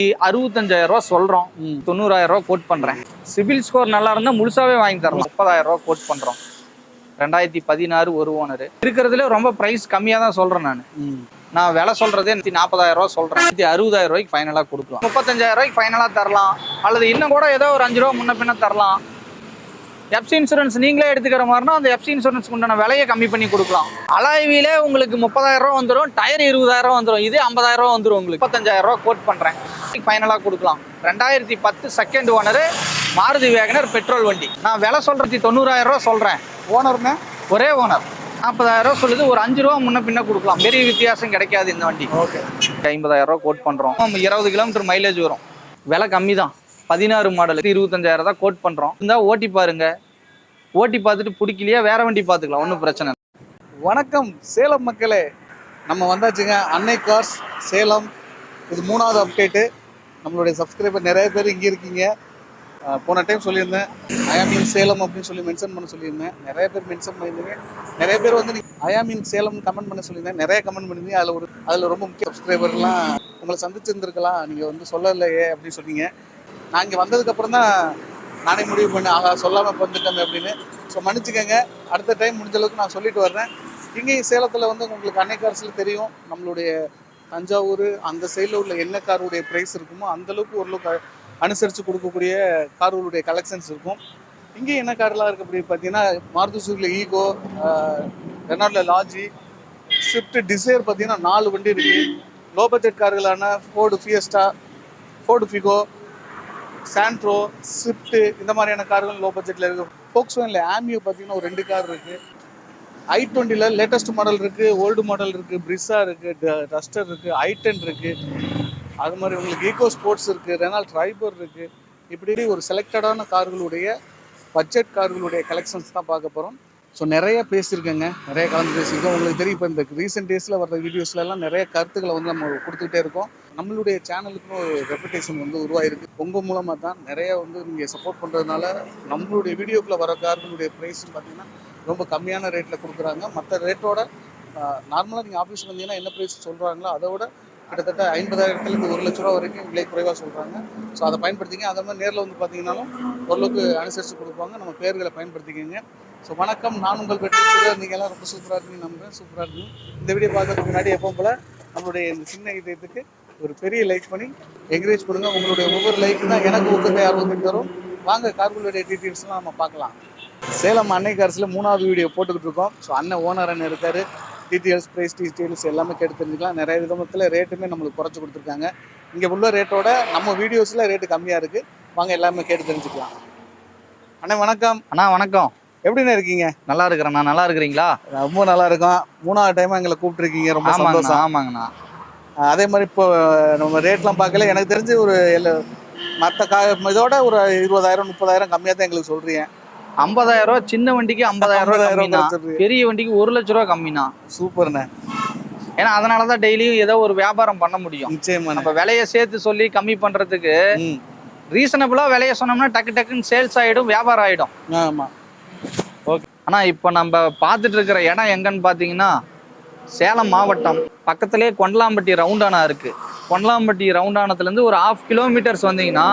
65,000 ரூபா சொல்றோம். 90,000 ரூபா கோட் பண்றேன். சிபில் ஸ்கோர் நல்லா இருந்தா முழுசாவே வாங்கி தரலாம். 30,000 ரூபா கோட் பண்றோம். 2016 ஒரு ஓனர் இருக்கிறதுல ரொம்ப பிரைஸ் கம்மியா தான் சொல்றேன். நான் விலை சொல்றதே 40,000 ரூபா சொல்றேன். 60,000 ரூபாய்க்கு ஃபைனலா கொடுக்கலாம். 35,000 ரூபாய்க்கு ஃபைனலா தரலாம். அல்லது இன்னும் கூட ஏதோ ஒரு 5 ரூபா முன்ன பின்ன தரலாம். எஃப்சி இன்சூரன்ஸ் நீங்களே எடுத்துக்கிற மாதிரினா அந்த எஃப்சி இன்சூரன்ஸ் உண்டான விலையை கம்மி பண்ணி கொடுக்கலாம். அலாய்விலே உங்களுக்கு 30,000 ரூபா வந்துடும். டயர் 20,000 வந்துடும். இதே 50,000 ரூபா வந்துடும். உங்களுக்கு 35,000 ரூபா கோட் பண்றேன். ஃபைனலாக கொடுக்கலாம். 2010 second owner Maruti Wagon R petrol வண்டி. நான் விலை சொல்றது 90,000 ரூபா சொல்றேன். ஓனர்னா ஒரே ஓனர். 40,000 ரூபா சொல்லுது. ஒரு 5 ரூபா முன்ன பின்ன கொடுக்கலாம். பெரிய வித்தியாசம் கிடைக்காது இந்த வண்டி. ஓகே, 50,000 ரூபா கோட் பண்றோம். 20 கிலோமீட்டர் மைலேஜ் வரும். விலை கம்மி தான். 16 மாடல் 25,000 தான் கோட் பண்றோம். இந்த ஓட்டி பாருங்க. ஓட்டி பார்த்துட்டு பிடிக்கலையா வேற வண்டி பார்த்துக்கலாம். ஒன்றும் பிரச்சனை இல்லை. வணக்கம் சேலம் மக்களே, நம்ம வந்தாச்சுங்க அன்னை கார்ஸ் சேலம். இது 3வது அப்டேட்டு. நம்மளுடைய சப்ஸ்கிரைபர் நிறைய பேர் இங்கே இருக்கீங்க. போன டைம் சொல்லியிருந்தேன் ஐயாமீன் சேலம் அப்படின்னு சொல்லி மென்ஷன் பண்ண சொல்லியிருந்தேன். நிறைய பேர் மென்ஷன் பண்ணியிருந்தீங்க. நிறைய பேர் வந்து ஐயாமீன் சேலம் கமெண்ட் பண்ண சொல்லியிருந்தேன். நிறைய கமெண்ட் பண்ணியிருந்தீங்க. அதில் ரொம்ப முக்கிய சப்ஸ்கிரைபர்லாம் உங்களை சந்திச்சிருந்துருக்கலாம். நீங்கள் வந்து சொல்லலையே அப்படின்னு சொன்னீங்க. நான் இங்கே வந்ததுக்கப்புறம் தான் நானே முடிவு பண்ணேன், ஆகா சொல்லாமல் வந்துட்டேன் அப்படின்னு. ஸோ மன்னிச்சுக்கங்க. அடுத்த டைம் முடிஞ்ச அளவுக்கு நான் சொல்லிட்டு வர்றேன். இங்கேயும் சேலத்தில் வந்து உங்களுக்கு அன்னை கார்ஸில் தெரியும், நம்மளுடைய தஞ்சாவூர் அந்த சைடில் உள்ள என்ன காருடைய ப்ரைஸ் இருக்குமோ அந்தளவுக்கு ஓரளவுக்கு அனுசரித்து கொடுக்கக்கூடிய கார்களுடைய கலெக்ஷன்ஸ் இருக்கும். இங்கேயும் என்ன கார்லாம் இருக்குது அப்படி பார்த்தீங்கன்னா, மாருதி சுசுகியில் ஈகோ, ரெனால்டில் லாஜி, ஸ்விஃப்ட் டிசைர் பார்த்தீங்கன்னா 4 வண்டி இருக்குது. லோ பட்ஜெட் கார்களான Ford Fiesta, Ford Figo, Santro, Swift இந்த மாதிரியான கார்கள் லோ பட்ஜெட்டில் இருக்குது. ஃபோக்ஸ்வேகனில் ஆமியோ பார்த்தீங்கன்னா ஒரு 2 கார் இருக்குது. i20ல லேட்டஸ்ட் மாடல் இருக்குது, ஓல்டு மாடல் இருக்குது, பிரிஸா இருக்குது, டஸ்டர் இருக்குது, i10 இருக்குது. அது மாதிரி உங்களுக்கு ஈகோ ஸ்போர்ட்ஸ் இருக்குது, ரெனால்ட் ட்ரைபர் இருக்குது. இப்படி ஒரு செலக்டடான கார்களுடைய பட்ஜெட் கார்களுடைய கலெக்ஷன்ஸ் தான் பார்க்க போகிறோம். ஸோ நிறைய பேசியிருக்கேங்க, நிறைய கலந்து பேசியிருக்கோம். உங்களுக்கு தெரியும், இப்போ இந்த ரீசெண்ட் டேஸில் வர்ற வீடியோஸ்லாம் நிறைய கருத்துக்களை வந்து நம்ம கொடுத்துக்கிட்டே இருக்கோம். நம்மளுடைய சேனலுக்குன்னு ஒரு ரெப்புடேஷன் வந்து உருவாயிருக்கு. உங்கள் மூலமாக தான் நிறைய வந்து நீங்கள் சப்போர்ட் பண்ணுறதுனால நம்மளுடைய வீடியோக்குள்ளே வர கார்களுடைய ப்ரைஸ்ன்னு பார்த்தீங்கன்னா ரொம்ப கம்மியான ரேட்டில் கொடுக்குறாங்க. மற்ற ரேட்டோட நார்மலாக நீங்கள் ஆஃபீஸ் வந்தீங்கன்னா என்ன ப்ரைஸ் சொல்கிறாங்களோ அதோட கிட்டத்தட்ட 50,000லேருந்து 1 லட்ச ரூபா வரைக்கும் விலை குறைவாக சொல்கிறாங்க. ஸோ அதை பயன்படுத்திங்க. அதே மாதிரி நேரில் வந்து பார்த்தீங்கன்னாலும் ஓரளவுக்கு அனுசரித்து கொடுப்பாங்க. நம்ம பேர்களை பயன்படுத்திக்கங்க. ஸோ வணக்கம், நான் உங்கள் வெற்றி. நீங்கள் எல்லாம் ரொம்ப சூப்பராக இருக்கீங்க, நம்புறேன். சூப்பராக இருக்கும். இந்த வீடியோ பார்க்கறதுக்கு முன்னாடி எப்போ போல் நம்மளுடைய இந்த சின்ன இதயத்துக்கு ஒரு பெரிய லைக் பண்ணி என்கரேஜ் பண்ணுங்க. உங்களுடைய ஒவ்வொரு லைக் தான் எனக்கு ஊக்கத்தை ஆர்வத்தையும் தரும். வாங்க கார்களுடைய டீட்டெயில்ஸ்லாம் நம்ம பார்க்கலாம். சேலம் அன்னை கார்ஸில் 3வது வீடியோ போட்டுக்கிட்டு இருக்கோம். ஸோ அண்ணன் ஓனர் அண்ணன் இருக்கார். டீட்டெயில்ஸ், ப்ரைஸ் டீட்டெயில்ஸ் எல்லாமே கேட்டு தெரிஞ்சுக்கலாம். நிறைய விதத்தில் ரேட்டுமே நம்மளுக்கு குறைச்சி கொடுத்துருக்காங்க. இங்கே உள்ள ரேட்டோட நம்ம வீடியோஸில் ரேட்டு கம்மியாக இருக்குது. வாங்க எல்லாமே கேட்டு தெரிஞ்சுக்கலாம். அண்ணா வணக்கம். அண்ணா வணக்கம். எப்படிண்ணே இருக்கீங்க? நல்லா இருக்கிறேண்ணா. நல்லா இருக்கிறீங்களா? ரொம்ப நல்லா இருக்கும். 3வது டைம் எங்களை கூப்பிட்டுருக்கீங்க, ரொம்ப சந்தோஷம். ஆமாங்கண்ணா. அதே மாதிரி இப்போ நம்ம ரேட்லாம் பார்க்கல, எனக்கு தெரிஞ்சு ஒரு மற்ற இதோட ஒரு 20,000 30,000 கம்மியாக தான் எங்களுக்கு சொல்கிறீங்க. 50,000 ரூபா சின்ன வண்டிக்கு 50,000 ரூபா, பெரிய வண்டிக்கு 1 லட்ச ரூபா கம்மிண்ணா. சூப்பர்ண்ணே. ஏன்னா அதனாலதான் டெய்லியும் ஏதோ ஒரு வியாபாரம் பண்ண முடியும். நிச்சயமா. நம்ம விலையை சேர்த்து சொல்லி கம்மி பண்றதுக்கு ரீசனபிளா விலையை சொன்னோம்னா டக்கு டக்குன்னு சேல்ஸ் ஆயிடும், வியாபாரம் ஆயிடும். ஆமா. ஓகே. ஆனா இப்போ நம்ம பார்த்துட்டு இருக்கிற இடம் எங்கன்னு பாத்தீங்கன்னா சேலம் மாவட்டம் பக்கத்திலே கொண்டலாம்பட்டி ரவுண்டானா இருக்கு. கொண்டலாம்பட்டி ரவுண்டானத்துல இருந்து ஒரு 1/2 கிலோமீட்டர்ஸ் வந்தீங்கன்னா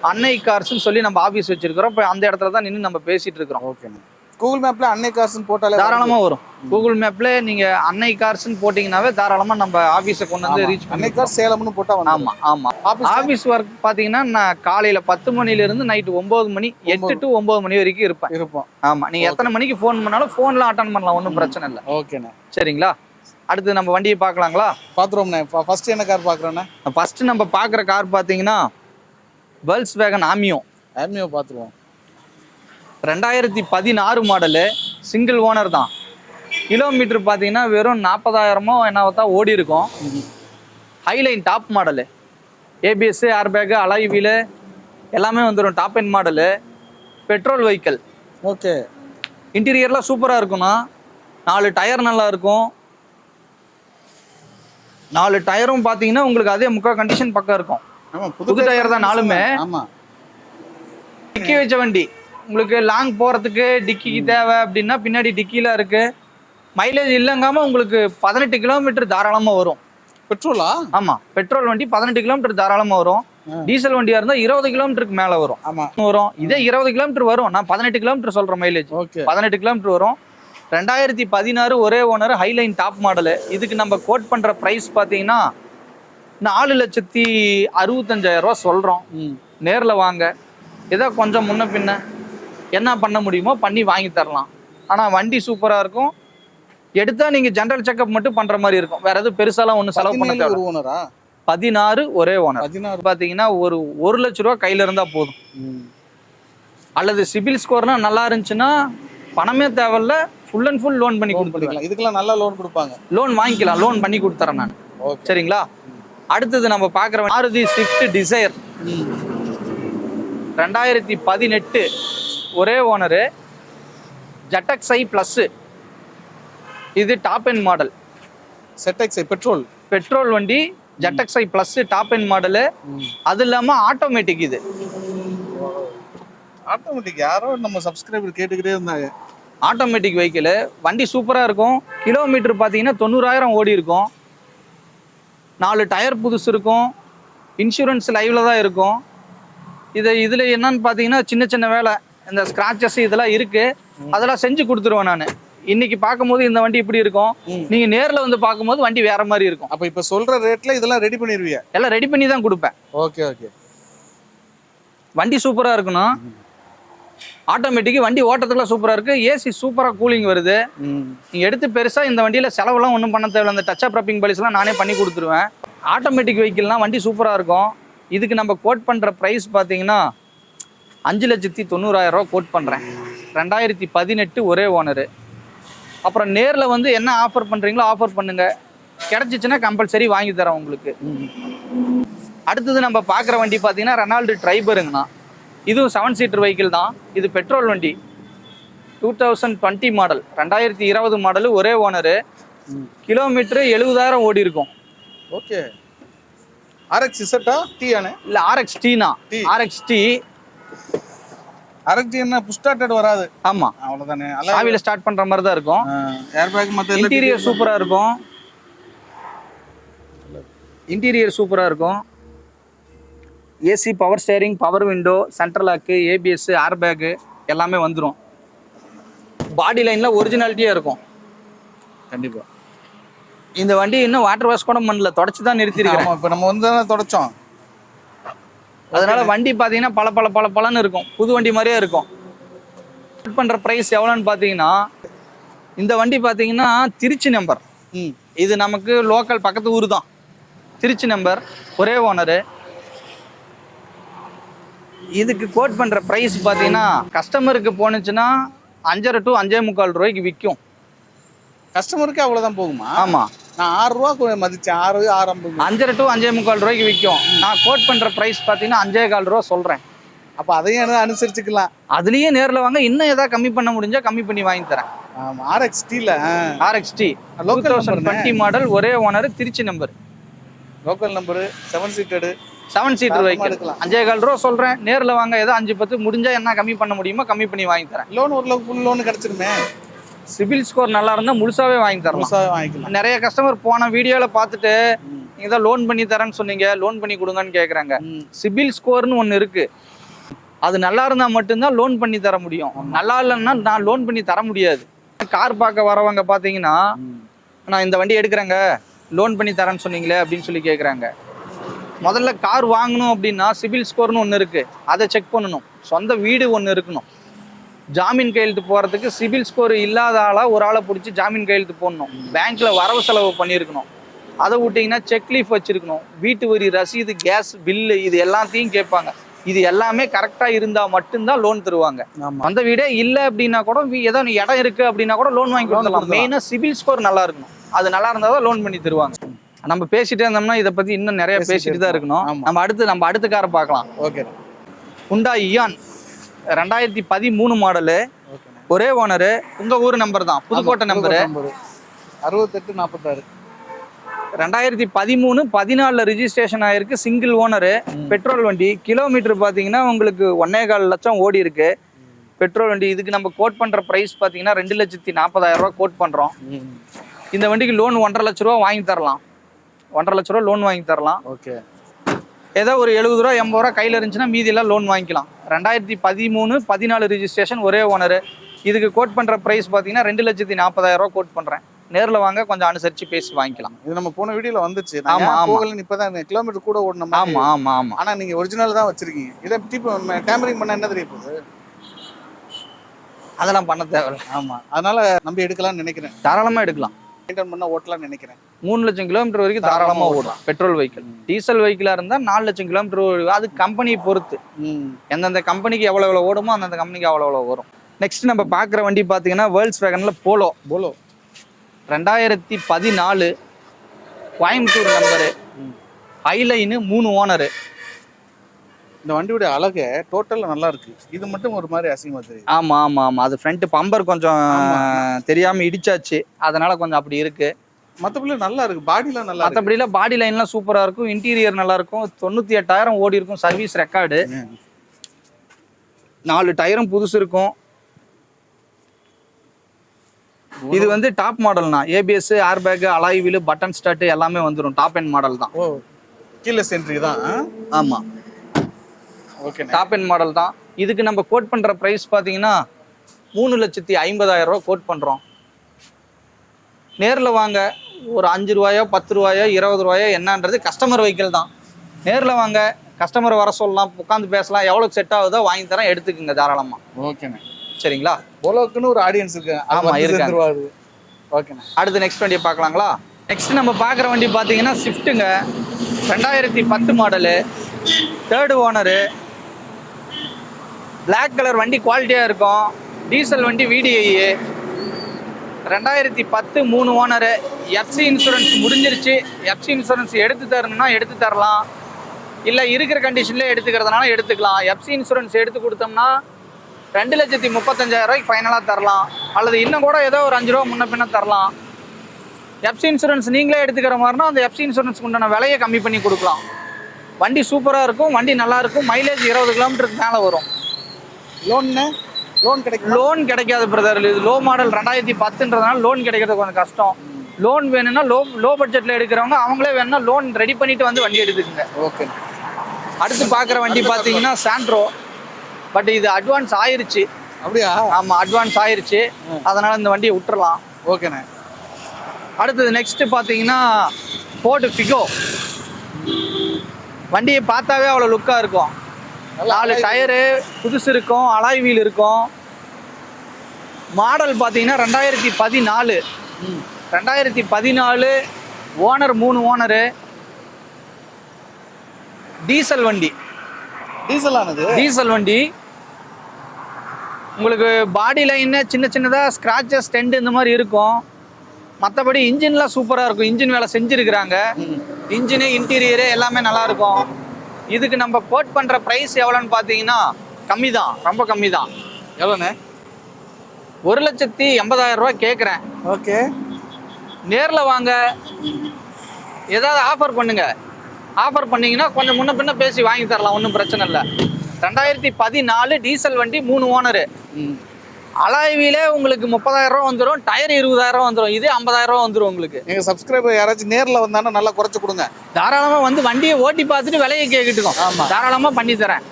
அன்னை கார்ஸ்ன்னு சொல்லி நம்ம ஆஃபீஸ் வச்சிருக்கிறோம். இப்போ அந்த இடத்துல தான் நின்று நம்ம பேசிட்டு இருக்கிறோம். ஓகேண்ணா. கூகுள் மேப்ல அன்னை கார்ஸ்ன்னு போட்டாலே தாராளமா வரும். கூகுள் மேப்ல நீங்க அன்னை கார்ஸ்ன்னு போட்டீங்கன்னாவே தாராளமா நம்ம ஆபீஸை கொண்டு வந்து ரீச் பண்ணி. அன்னை கார்ஸ் சேலம்னு போட்டா வந்து. ஆமா ஆமா. ஆபீஸ் ஒர்க் பாத்தீங்கன்னா நான் காலையில 10 மணில இருந்து நைட் 9 மணி 8 to 9 மணி வரைக்கும் இருப்போம். ஆமா. நீங்க எத்தனை மணிக்கு ஃபோன் பண்ணாலும் ஃபோன்ல அட்டன் பண்ணலாம், ஒன்றும் பிரச்சனை இல்லை. ஓகேண்ணா. சரிங்களா? அடுத்து நம்ம வண்டியை பார்க்கலாங்களா? பாத்துருவோம்ண்ணே. ஃபர்ஸ்ட் என்ன கார் பார்க்குறோண்ணே? ஃபர்ஸ்ட் நம்ம பார்க்குற கார் பார்த்தீங்கன்னா Volkswagen ஆமியோ. ஆமியோ பார்த்துருவோம். 2016 மாடலு, சிங்கிள் ஓனர் தான். கிலோமீட்டர் பார்த்தீங்கன்னா வெறும் 40,000 என்னவோ தான் ஓடி இருக்கும். Highline top model, ABS, airbag, alloy wheel எல்லாமே வந்துடும். Top end model, petrol vehicle. Okay. இன்டீரியர்லாம் சூப்பராக இருக்குண்ணா. 4 டயர் நல்லா இருக்கும். 4 டயரும் பார்த்தீங்கன்னா உங்களுக்கு அதே முக்கால் கண்டிஷன் பக்கம் இருக்கும். புது டயர் தான் 4மே. டிக்கி வச்ச வண்டி. உங்களுக்கு லாங் போகிறதுக்கு டிக்கிக்கு தேவை அப்படின்னா பின்னாடி டிக்கியில் இருக்குது. மைலேஜ் இல்லைங்காமல் உங்களுக்கு 18 கிலோமீட்டர் தாராளமாக வரும். பெட்ரோலா? ஆமா, பெட்ரோல் வண்டி 18 கிலோமீட்டர் தாராளமா வரும். டீசல் வண்டியா இருந்தா 20 கிலோமீட்டருக்கு மேல வரும். ஆமா வரும். இதே 20 கிலோமீட்டர் வரும். நான் 18 கிலோமீட்டர் சொல்ற மைலேஜ். ஓகே 18 கிலோமீட்டர் வரும். 2016 ஒரே ஓனர், ஹைலைன் டாப் மாடலு. இதுக்கு நம்ம கோட் பண்ற பிரைஸ் பாத்தீங்கன்னா 4,65,000 சொல்றோம். நேர்ல வாங்க, ஏதோ கொஞ்சம் முன்ன பின்ன என்ன பண்ண முடியுமோ பண்ணி வாங்கி தரலாம். ஆனா வண்டி சூப்பரா இருக்கும். எடுத்தா நீங்க ஜெனரல் செக்அப் மட்டும் பண்ற மாதிரி இருக்கும். வேற எதுவும் பெருசாலாம் ஒன்றும் செலவு பண்ண தேவை. ஒரு ஓனரா? 16 ஒரே ஓனர். 16 பாத்தீங்கன்னா ஒரு 1 லட்ச ரூபா கையில இருந்தா போதும். அல்லது சிபில் ஸ்கோர்னா நல்லா இருந்துச்சுன்னா பணமே தேவையில்ல, ஃபுல் அண்ட் ஃபுல் லோன் பண்ணி கொடுத்துருக்கலாம். இதுக்கெல்லாம் நல்லா லோன் கொடுப்பாங்க. லோன் வாங்கிக்கலாம், லோன் பண்ணி கொடுத்துறேன் நான். சரிங்களா? அடுத்தது நம்ம பார்க்குற மாருதி ஸ்விஃப்ட் டிசைர் 2018 ஒரே ஓனரு, ZXi ப்ளஸ். இது top end model. ZXi petrol வண்டி, ZXi plus top end model. அது இல்லாமல் ஆட்டோமேட்டிக். இது ஆட்டோமேட்டிக். யாரோ நம்ம சப்ஸ்கிரைபர் கேட்டுக்கிட்டே இருந்தாங்க. Automatic vehicle. வண்டி சூப்பராக இருக்கும். கிலோமீட்டர் பார்த்தீங்கன்னா 90,000 ஓடி இருக்கும். 4 டயர் புதுசு இருக்கும். இன்சூரன்ஸ் லைவ்ல தான் இருக்கும். இதில் என்னன்னு பார்த்தீங்கன்னா சின்ன சின்ன வேலை, இந்த ஸ்க்ராச்சஸ் இதெல்லாம் இருக்கு. அதெல்லாம் செஞ்சு கொடுத்துருவேன் நான். இன்னைக்கு பார்க்கும்போது இந்த வண்டி இப்படி இருக்கும், நீங்க நேர்ல வந்து பார்க்கும்போது வண்டி வேற மாதிரி இருக்கும். அப்ப இப்ப சொல்ற ரேட்ல இதெல்லாம் ரெடி பண்ணிடுவீங்க? எல்லாம் ரெடி பண்ணி தான் கொடுப்பேன். Okay okay. வண்டி சூப்பரா இருக்கணும். ஆட்டோமேட்டிக் வண்டி ஓட்டத்துக்குலாம் சூப்பரா இருக்கு. ஏசி சூப்பரா கூலிங் வருது. நீங்க எடுத்து பெருசா இந்த வண்டியில செலவெல்லாம் ஒன்றும் பண்ண தேவையில்லை. இந்த டச் அப் ரப்பிங் பாலிஸ்லாம் நானே பண்ணி கொடுத்துருவேன். ஆட்டோமேட்டிக் வெஹிக்கிள்லாம் வண்டி சூப்பரா இருக்கும். இதுக்கு நம்ம கோட் பண்ற பிரைஸ் பார்த்தீங்கன்னா 5,90,000 கோட் பண்றேன். 2018 ஒரே ஓனரு. அப்புறம் நேரில் வந்து என்ன ஆஃபர் பண்ணுறீங்களோ ஆஃபர் பண்ணுங்க, கிடச்சிச்சின்னா கம்பல்சரி வாங்கி தரேன் உங்களுக்கு. அடுத்தது நம்ம பார்க்குற வண்டி பார்த்தீங்கன்னா ரெனால்டு ட்ரைபருங்கண்ணா. இதுவும் 7 சீட்டர் வெஹிக்கிள் தான். இது பெட்ரோல் வண்டி, 2020 மாடல், 2020 மாடலு, ஒரே ஓனரு. கிலோமீட்டரு 70,000 ஓடி இருக்கும். ஓகே. RX இசட்டா டீயானே? இல்லை, RX டீனா. RX tea. RX என்ன புஷ் ஸ்டார்டட் வராது? ஆமா, அவ்வளவுதானே. சாவில ஸ்டார்ட் பண்ற மாதிரி தான் இருக்கும். ஏர் பேக் மத்த இன்டீரியர் சூப்பரா இருக்கும். இன்டீரியர் சூப்பரா இருக்கும். AC, power steering, power window, central lock, ABS, air bag எல்லாமே வந்துடும். பாடி லைன்ல ஒரிஜினாலிட்டியா இருக்கும். கண்டிப்பா. இந்த வண்டி இன்னும் வாட்டர் வாஷ் கூட பண்ணல, தொடச்சு தான் நிறுத்திருக்கேன். இப்போ நம்ம வந்து தொடச்சோம். அதனால வண்டி பார்த்தீங்கன்னா பல பலன்னு இருக்கும். புது வண்டி மாதிரியே இருக்கும். பண்ற பிரைஸ் எவ்வளோன்னு பார்த்தீங்கன்னா, இந்த வண்டி பார்த்தீங்கன்னா திருச்சி நம்பர். இது நமக்கு லோக்கல் பக்கத்து ஊர் தான். திருச்சி நம்பர், ஒரே ஓனரு. இதுக்கு கோட் பண்ற பிரைஸ் பார்த்தீங்கன்னா கஸ்டமருக்கு போனுச்சுன்னா 5,500 to 5,45 ரூபாய்க்கு விற்கும். கஸ்டமருக்கு அவ்வளோதான் போகுமா? ஆமா, நான் 6 ரூபா மதிச்சேன். 6,50. 5,500 to 5,45 ரூபாய்க்கு விற்கும். நான் கோட் பண்ற பிரைஸ் பார்த்தீங்கன்னா 5,15 ரூபா சொல்றேன். அப்போ அதையும் அனுசரிச்சுக்கலாம். அதுலயே நேரில் வாங்க, இன்னும் ஏதாவது கம்மி பண்ண முடிஞ்சா கம்மி பண்ணி வாங்கி தரேன். RX டீல RX டீ 2020 மாடல், ஒரே owner, Trichy number, local number, 7 சீட்டடு, 7 சீட்டர் வெஹிக்கிள். 5,15 ரூபா சொல்றேன். நேரில் வாங்க, ஏதோ 5-10 முடிஞ்சா என்ன கம்மி பண்ண முடியுமோ கம்மி பண்ணி வாங்கி தரேன். லோன் ஓரளவுக்கு ஃபுல் லோன் கிடைச்சிருமே. சிபில் ஸ்கோர் நல்லா இருந்தா முழுசாவே வாங்கி தரலாம். நிறைய கஸ்டமர் போன வீடியோல பார்த்துட்டு நீங்க தான் லோன் பண்ணி தரேன்னு சொன்னீங்க, லோன் பண்ணி கொடுங்கன்னு கேக்குறாங்க. சிபில் ஸ்கோர்னு ஒன்று இருக்கு. அது நல்லா இருந்தா மட்டும்தான் லோன் பண்ணி தர முடியும். நல்லா இல்லைன்னா நான் லோன் பண்ணி தர முடியாது. கார் பார்க்க வரவங்க பார்த்தீங்கன்னா, நான் இந்த வண்டி எடுக்கிறேங்க, லோன் பண்ணி தரேன்னு சொன்னீங்களே அப்படின்னு சொல்லி கேட்குறாங்க. முதல்ல கார் வாங்கணும் அப்படின்னா சிபில் ஸ்கோர்னு ஒன்று இருக்கு, அதை செக் பண்ணணும். சொந்த வீடு ஒன்று இருக்கணும். ஜாமீன் கையெழுத்து போகிறதுக்கு சிபில் ஸ்கோர் இல்லாத ஆளாக ஒரு ஆளை பிடிச்சி ஜாமீன் கையெழுத்து போடணும். பேங்க்ல வரவு செலவு பண்ணியிருக்கணும். அதை விட்டிங்கன்னா செக் லீஃப் வச்சிருக்கணும். வீட்டு வரி ரசீது, கேஸ் பில்லு, இது எல்லாத்தையும் கேட்பாங்க. இது எல்லாமே கரெக்டாக இருந்தால் மட்டும்தான் லோன் தருவாங்க. அந்த வீடே இல்லை அப்படின்னா கூட, ஏதோ இடம் இருக்குது அப்படின்னா கூட லோன் வாங்கி கொடுத்துடலாம். மெயினாக சிபில் ஸ்கோர் நல்லா இருக்கணும். அது நல்லா இருந்தால் தான் லோன் பண்ணி தருவாங்க. நம்ம பேசிட்டே இருந்தோம்னா இதை பற்றி இன்னும் நிறைய பேசிட்டு தான் இருக்கணும். நம்ம அடுத்த காரை பார்க்கலாம். ஓகே. ஹுண்டாய் இயான் 2013 மாடலு, ஒரே ஓனரு. உங்க ஊர் நம்பர் தான், புதுக்கோட்டை நம்பரு, 6846. 2013 14 ரெஜிஸ்ட்ரேஷன் ஆயிருக்கு. சிங்கிள் ஓனரு, பெட்ரோல் வண்டி. கிலோமீட்டர் பார்த்தீங்கன்னா உங்களுக்கு 1,15 லட்சம் ஓடி இருக்கு. பெட்ரோல் வண்டி. இதுக்கு நம்ம கோட் பண்ற பிரைஸ் பார்த்தீங்கன்னா 2,40,000 ரூபா கோட் பண்றோம். இந்த வண்டிக்கு லோன் 1,50,000 ரூபா வாங்கி தரலாம். 1.5 லட்ச ரூபா லோன் வாங்கி தரலாம். ஓகே. ஏதோ ஒரு 70 ரூபா 80 ரூபா கையில் இருந்துச்சுன்னா மீதியெல்லாம் லோன் வாங்கிக்கலாம். 2013 14 ரிஜிஸ்ட்ரேஷன், ஒரே ஓனர். இதுக்கு கோட் பண்ணுற ப்ரைஸ் பார்த்தீங்கன்னா 2,40,000 ரூபா கோட் பண்ணுறேன். நேரில் வாங்க, கொஞ்சம் அனுசரித்து பேசி வாங்கிக்கலாம். இது நம்ம போன வீடியோல வந்துச்சு. ஆமா ஆமா. இப்பதான் கிலோமீட்டர் கூட ஓடணும். ஆமா ஆமா ஆமா. ஆனா நீங்க ஒரிஜினல் தான் வச்சிருக்கீங்க. இதை டேம்பரிங் பண்ண என்ன தெரிய போகுது? அதெல்லாம் பண்ண தேவையில்ல. ஆமா, அதனால நம்பி எடுக்கலாம்னு நினைக்கிறேன். தாராளமாக எடுக்கலாம். மெயின்டைன் பண்ண ஓட்டலாம்னு நினைக்கிறேன். 3 லட்சம் கிலோமீட்டர் வரைக்கும் தாராளமாக ஓடலாம். Petrol vehicle. டீசல் வெஹிக்கிளாக இருந்தால் 4 லட்சம் கிலோமீட்டர். அது கம்பெனியை பொறுத்து. எந்தெந்த கம்பெனிக்கு எவ்வளோ ஓடுமோ அந்தந்த கம்பெனிக்கு அவ்வளோ வரும். நெக்ஸ்ட் நம்ம பார்க்குற வண்டி பார்த்தீங்கன்னா வேர்ல்ட்ஸ் வேகனில் Polo. 2014 Coimbatore number, Highline, 3 owner. இந்த வண்டியோட அழகு டோட்டலாக நல்லா இருக்கு. இது மட்டும் ஒரு மாதிரி அசிங்கமா தெரியுது. ஆமா ஆமா ஆமா. அது ஃப்ரண்ட் பம்பர் கொஞ்சம் தெரியாம இடிச்சாச்சு, அதனால கொஞ்சம் அப்படி இருக்கு. மற்றபடி நல்லா இருக்கு. பாடிலாம் நல்லா. மற்றபடியில பாடி லைன்லாம் சூப்பரா இருக்கும். இன்டீரியர் நல்லா இருக்கும். 98,000 ஓடி இருக்கும். Service record. 4 டயரும் புதுசு இருக்கும். இது வந்து டாப் மாடல்னா, ABS, air bag, alloy wheel, button start எல்லாமே வந்துடும். டாப் எண்ட் மாடல் தான். ஓ, கீழே சென்ட்ரி தான். ஆமா, ஓகே. டாப் எண்ட் மாடல் தான். இதுக்கு நம்ம கோட் பண்ற பிரைஸ் பாத்தீங்கன்னா 3,50,000 ரூபா கோட் பண்றோம். நேரில் வாங்க. ஒரு 5 ரூபாயோ 10 ரூபாயோ 20 ரூபாயோ என்னன்றது கஸ்டமர் வெஹிக்கிள் தான். நேரில் வாங்க, கஸ்டமர் வர சொல்லலாம், உட்காந்து பேசலாம். எவ்வளோக்கு செட் ஆகுதோ வாங்கி தரேன், எடுத்துக்குங்க தாராளமாக. ஓகேண்ணே. சரிங்களா? போலோக்குன்னு ஒரு ஆடியன்ஸ் இருக்கு. ஆமாம், இருக்காங்க. ஓகேண்ணே. அடுத்து நெக்ஸ்ட் வண்டியை பார்க்கலாங்களா? நெக்ஸ்ட் நம்ம பார்க்குற வண்டி பார்த்தீங்கன்னா ஸ்விஃப்ட்டுங்க. 2010 model, 3rd owner. Black colour வண்டி, குவாலிட்டியாக இருக்கும். டீசல் வண்டி, VDI. 2010 3 ஓனரு. எஃப்சி இன்சூரன்ஸ் முடிஞ்சிருச்சு. எஃப்சி இன்சூரன்ஸ் எடுத்து தரணும்னா எடுத்து தரலாம், இல்லை இருக்கிற கண்டிஷன்லேயே எடுத்துக்கிறதுனால எடுத்துக்கலாம். எஃப்சி இன்சூரன்ஸ் எடுத்து கொடுத்தோம்னா 2,35,000 ரூபாய்க்கு ஃபைனலாக தரலாம், அல்லது இன்னும் கூட ஏதோ ஒரு 5 ரூபா முன்ன பின்ன தரலாம். எஃப்சி இன்சூரன்ஸ் நீங்களே எடுத்துக்கிற மாதிரினா அந்த எஃப்சி இன்சூரன்ஸ்க்கு உண்டான விலையை கம்மி பண்ணி கொடுக்கலாம். வண்டி சூப்பராக இருக்கும், வண்டி நல்லா இருக்கும். மைலேஜ் 20 கிலோமீட்டருக்கு மேலே வரும். லோன் கிடைக்கும்? லோன் கிடைக்காது பிரதர். இது லோ மாடல் 2010ன்றதுனால லோன் கிடைக்கிறது கொஞ்சம் கஷ்டம். லோன் வேணும்னா லோ பட்ஜெட்டில் எடுக்கிறவங்க அவங்களே வேணும்னா லோன் ரெடி பண்ணிட்டு வந்து வண்டி எடுத்துக்குங்க. ஓகே. அடுத்து பார்க்குற வண்டி பார்த்தீங்கன்னா சாண்ட்ரோ. பட் இது அட்வான்ஸ் ஆயிருச்சு. அப்படியா? ஆமாம், அட்வான்ஸ் ஆயிருச்சு. அதனால் இந்த வண்டியை விட்டுறலாம். ஓகேண்ணே. அடுத்தது நெக்ஸ்ட்டு பார்த்தீங்கன்னா ஃபோர்டு ஃபிகோ. வண்டியை பார்த்தாவே அவ்வளோ லுக்காக இருக்கும். 4 டயரு புதுசு இருக்கும், அலாய் வீல் இருக்கும். மாடல் பார்த்தீங்கன்னா 2014. 2014 ஓனர் 3 ஓனரு. டீசல் வண்டி. டீசல் வண்டி. உங்களுக்கு பாடி லைன்னு சின்ன சின்னதாக ஸ்க்ராச்சஸ், ஸ்டெண்ட் இந்த மாதிரி இருக்கும். மற்றபடி இன்ஜின்லாம் சூப்பராக இருக்கும். இன்ஜின் வேலை செஞ்சுருக்குறாங்க. இன்ஜினு, இன்டீரியரு எல்லாமே நல்லாயிருக்கும். இதுக்கு நம்ம கோட் பண்ணுற ப்ரைஸ் எவ்வளோன்னு பார்த்தீங்கன்னா கம்மி தான், ரொம்ப கம்மி தான். எவ்வளோண்ணே? 1,80,000 ரூபா கேட்குறேன். ஓகே. நேரில் வாங்க, ஏதாவது ஆஃபர் பண்ணுங்க. ஆஃபர் பண்ணிங்கன்னா கொஞ்சம் முன்ன பின்ன பேசி வாங்கி தரலாம், ஒன்றும் பிரச்சனை இல்லை. 2014 டீசல் வண்டி, 3 ஓனரு. அலாய் வீலே உங்களுக்கு 30,000 ரூபா வந்துடும். டயர் 20,000 ரூபா வந்துடும். இதே 50,000 ரூபா வந்துடும் உங்களுக்கு. எங்கள் சப்ஸ்கிரைபர் யாராச்சும் நேரில் வந்தாலும் நல்லா குறைச்சி கொடுங்க. தாராளமாக வந்து வண்டியை ஓட்டி பார்த்துட்டு விலையை கேட்டுக்கோம். ஆமாம், தாராளமாக பண்ணி தரேன்.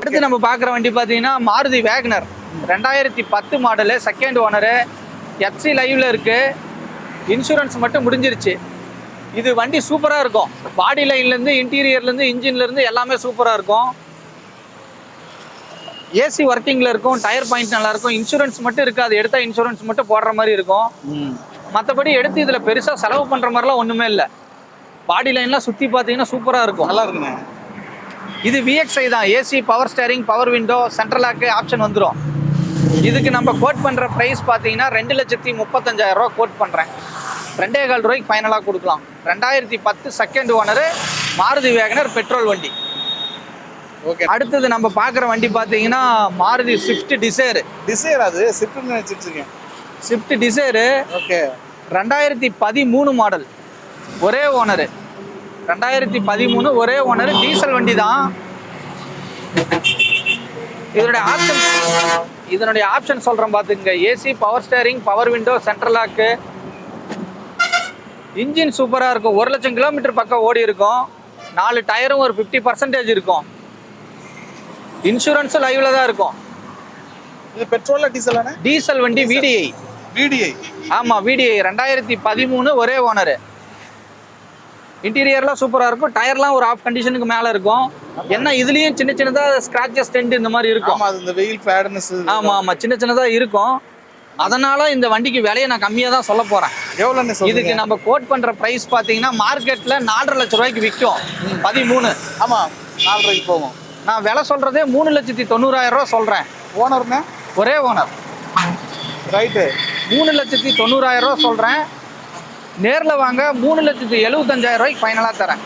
அடுத்து நம்ம பார்க்குற வண்டி பார்த்தீங்கன்னா Maruti Wagon R. 2010 model, 2nd owner. FC லைவ்ல இருக்கு. இன்சூரன்ஸ் மட்டும் முடிஞ்சிருச்சு. இது வண்டி சூப்பராக இருக்கும். பாடி லைன்லேருந்து, இன்டீரியர்லேருந்து, இன்ஜின்லேருந்து எல்லாமே சூப்பராக இருக்கும். ஏசி ஒர்க்கிங்கில் இருக்கும். டயர் பாயிண்ட் நல்லா இருக்கும். இன்சூரன்ஸ் மட்டும் இருக்காது, எடுத்தால் இன்சூரன்ஸ் மட்டும் போடுற மாதிரி இருக்கும். மற்றபடி எடுத்து இதில் பெருசாக செலவு பண்ணுற மாதிரிலாம் ஒன்றுமே இல்லை. பாடி லைன்லாம் சுற்றி பார்த்தீங்கன்னா சூப்பராக இருக்கும். நல்லா இருக்குண்ணே. இது VXI தான். AC, power steering, power window, central lock option வந்துடும். இதுக்கு நம்ம கோட் பண்ணுற ப்ரைஸ் பார்த்தீங்கன்னா 2,35,000 ரூபா கோட் பண்ணுறேன். 2,15 ரூபாய்க்கு ஃபைனலாக கொடுக்கலாம். 2010 2nd owner, Maruti Wagon R, petrol வண்டி. ஓகே. அடுத்தது நம்ம பார்க்குற வண்டி பார்த்தீங்கன்னா மாருதி ஸ்விஃப்ட் டிசைர். அது ஸ்விஃப்ட்னு நினச்சிருக்கேன். ஸ்விஃப்ட் டிசைரு. ஓகே. 2013 மாடல், ஒரே ஓனரு. 2013 ஒரே ஓனரு. டீசல் வண்டி தான். இதனுடைய ஆப்ஷன் சொல்கிறேன் பார்த்துங்க. AC, power steering, power window, central lock, engine சூப்பராக இருக்கும். 1,00,000 கிலோமீட்டர் பக்கம் ஓடி இருக்கும். 4 டயரும் ஒரு 50% இருக்கும். இன்சூரன்ஸும் லைவ்ல தான் இருக்கும். இது பெட்ரோல்ல டீசலானே? டீசல் வண்டி VDI. VDI. ஆமா VDI 2013 ஒரே ஓனர். இன்டீரியர்லாம் சூப்பரா இருக்கும். டயர்லாம் ஒரு ஆஃப் கண்டிஷனுக்கு மேல இருக்கும். என்ன இதுலயும் சின்ன சின்னதா ஸ்கிராச்சஸ் டென்ட் இந்த மாதிரி இருக்கும். ஆமா அது இந்த வெயில் ஃபேட்னஸ். ஆமா ஆமா சின்ன சின்னதா இருக்கும். அதனால இந்த வண்டிக்கு விலையை நான் கம்மியா தான் சொல்ல போறேன். எவ்வளவுன்னு சொல்லுங்க. இதுக்கு நம்ம கோட் பண்ற பிரைஸ் பாத்தீங்கன்னா மார்க்கெட்ல 4.5 லட்சம் ரூபாய்க்கு விற்கும். 13. ஆமா 4 ரூபாய்க்கு போகும். நான் விலை சொல்றதே 3,90,000 ரூபாய் சொல்றேன். ஓனர்னா ஒரே ஓனர். ரைட்டு. 3,90,000 ரூபாய் சொல்றேன். நேர்ல வாங்க 3,75,000 ரூபாய்க்கு ஃபைனலா தரேன்.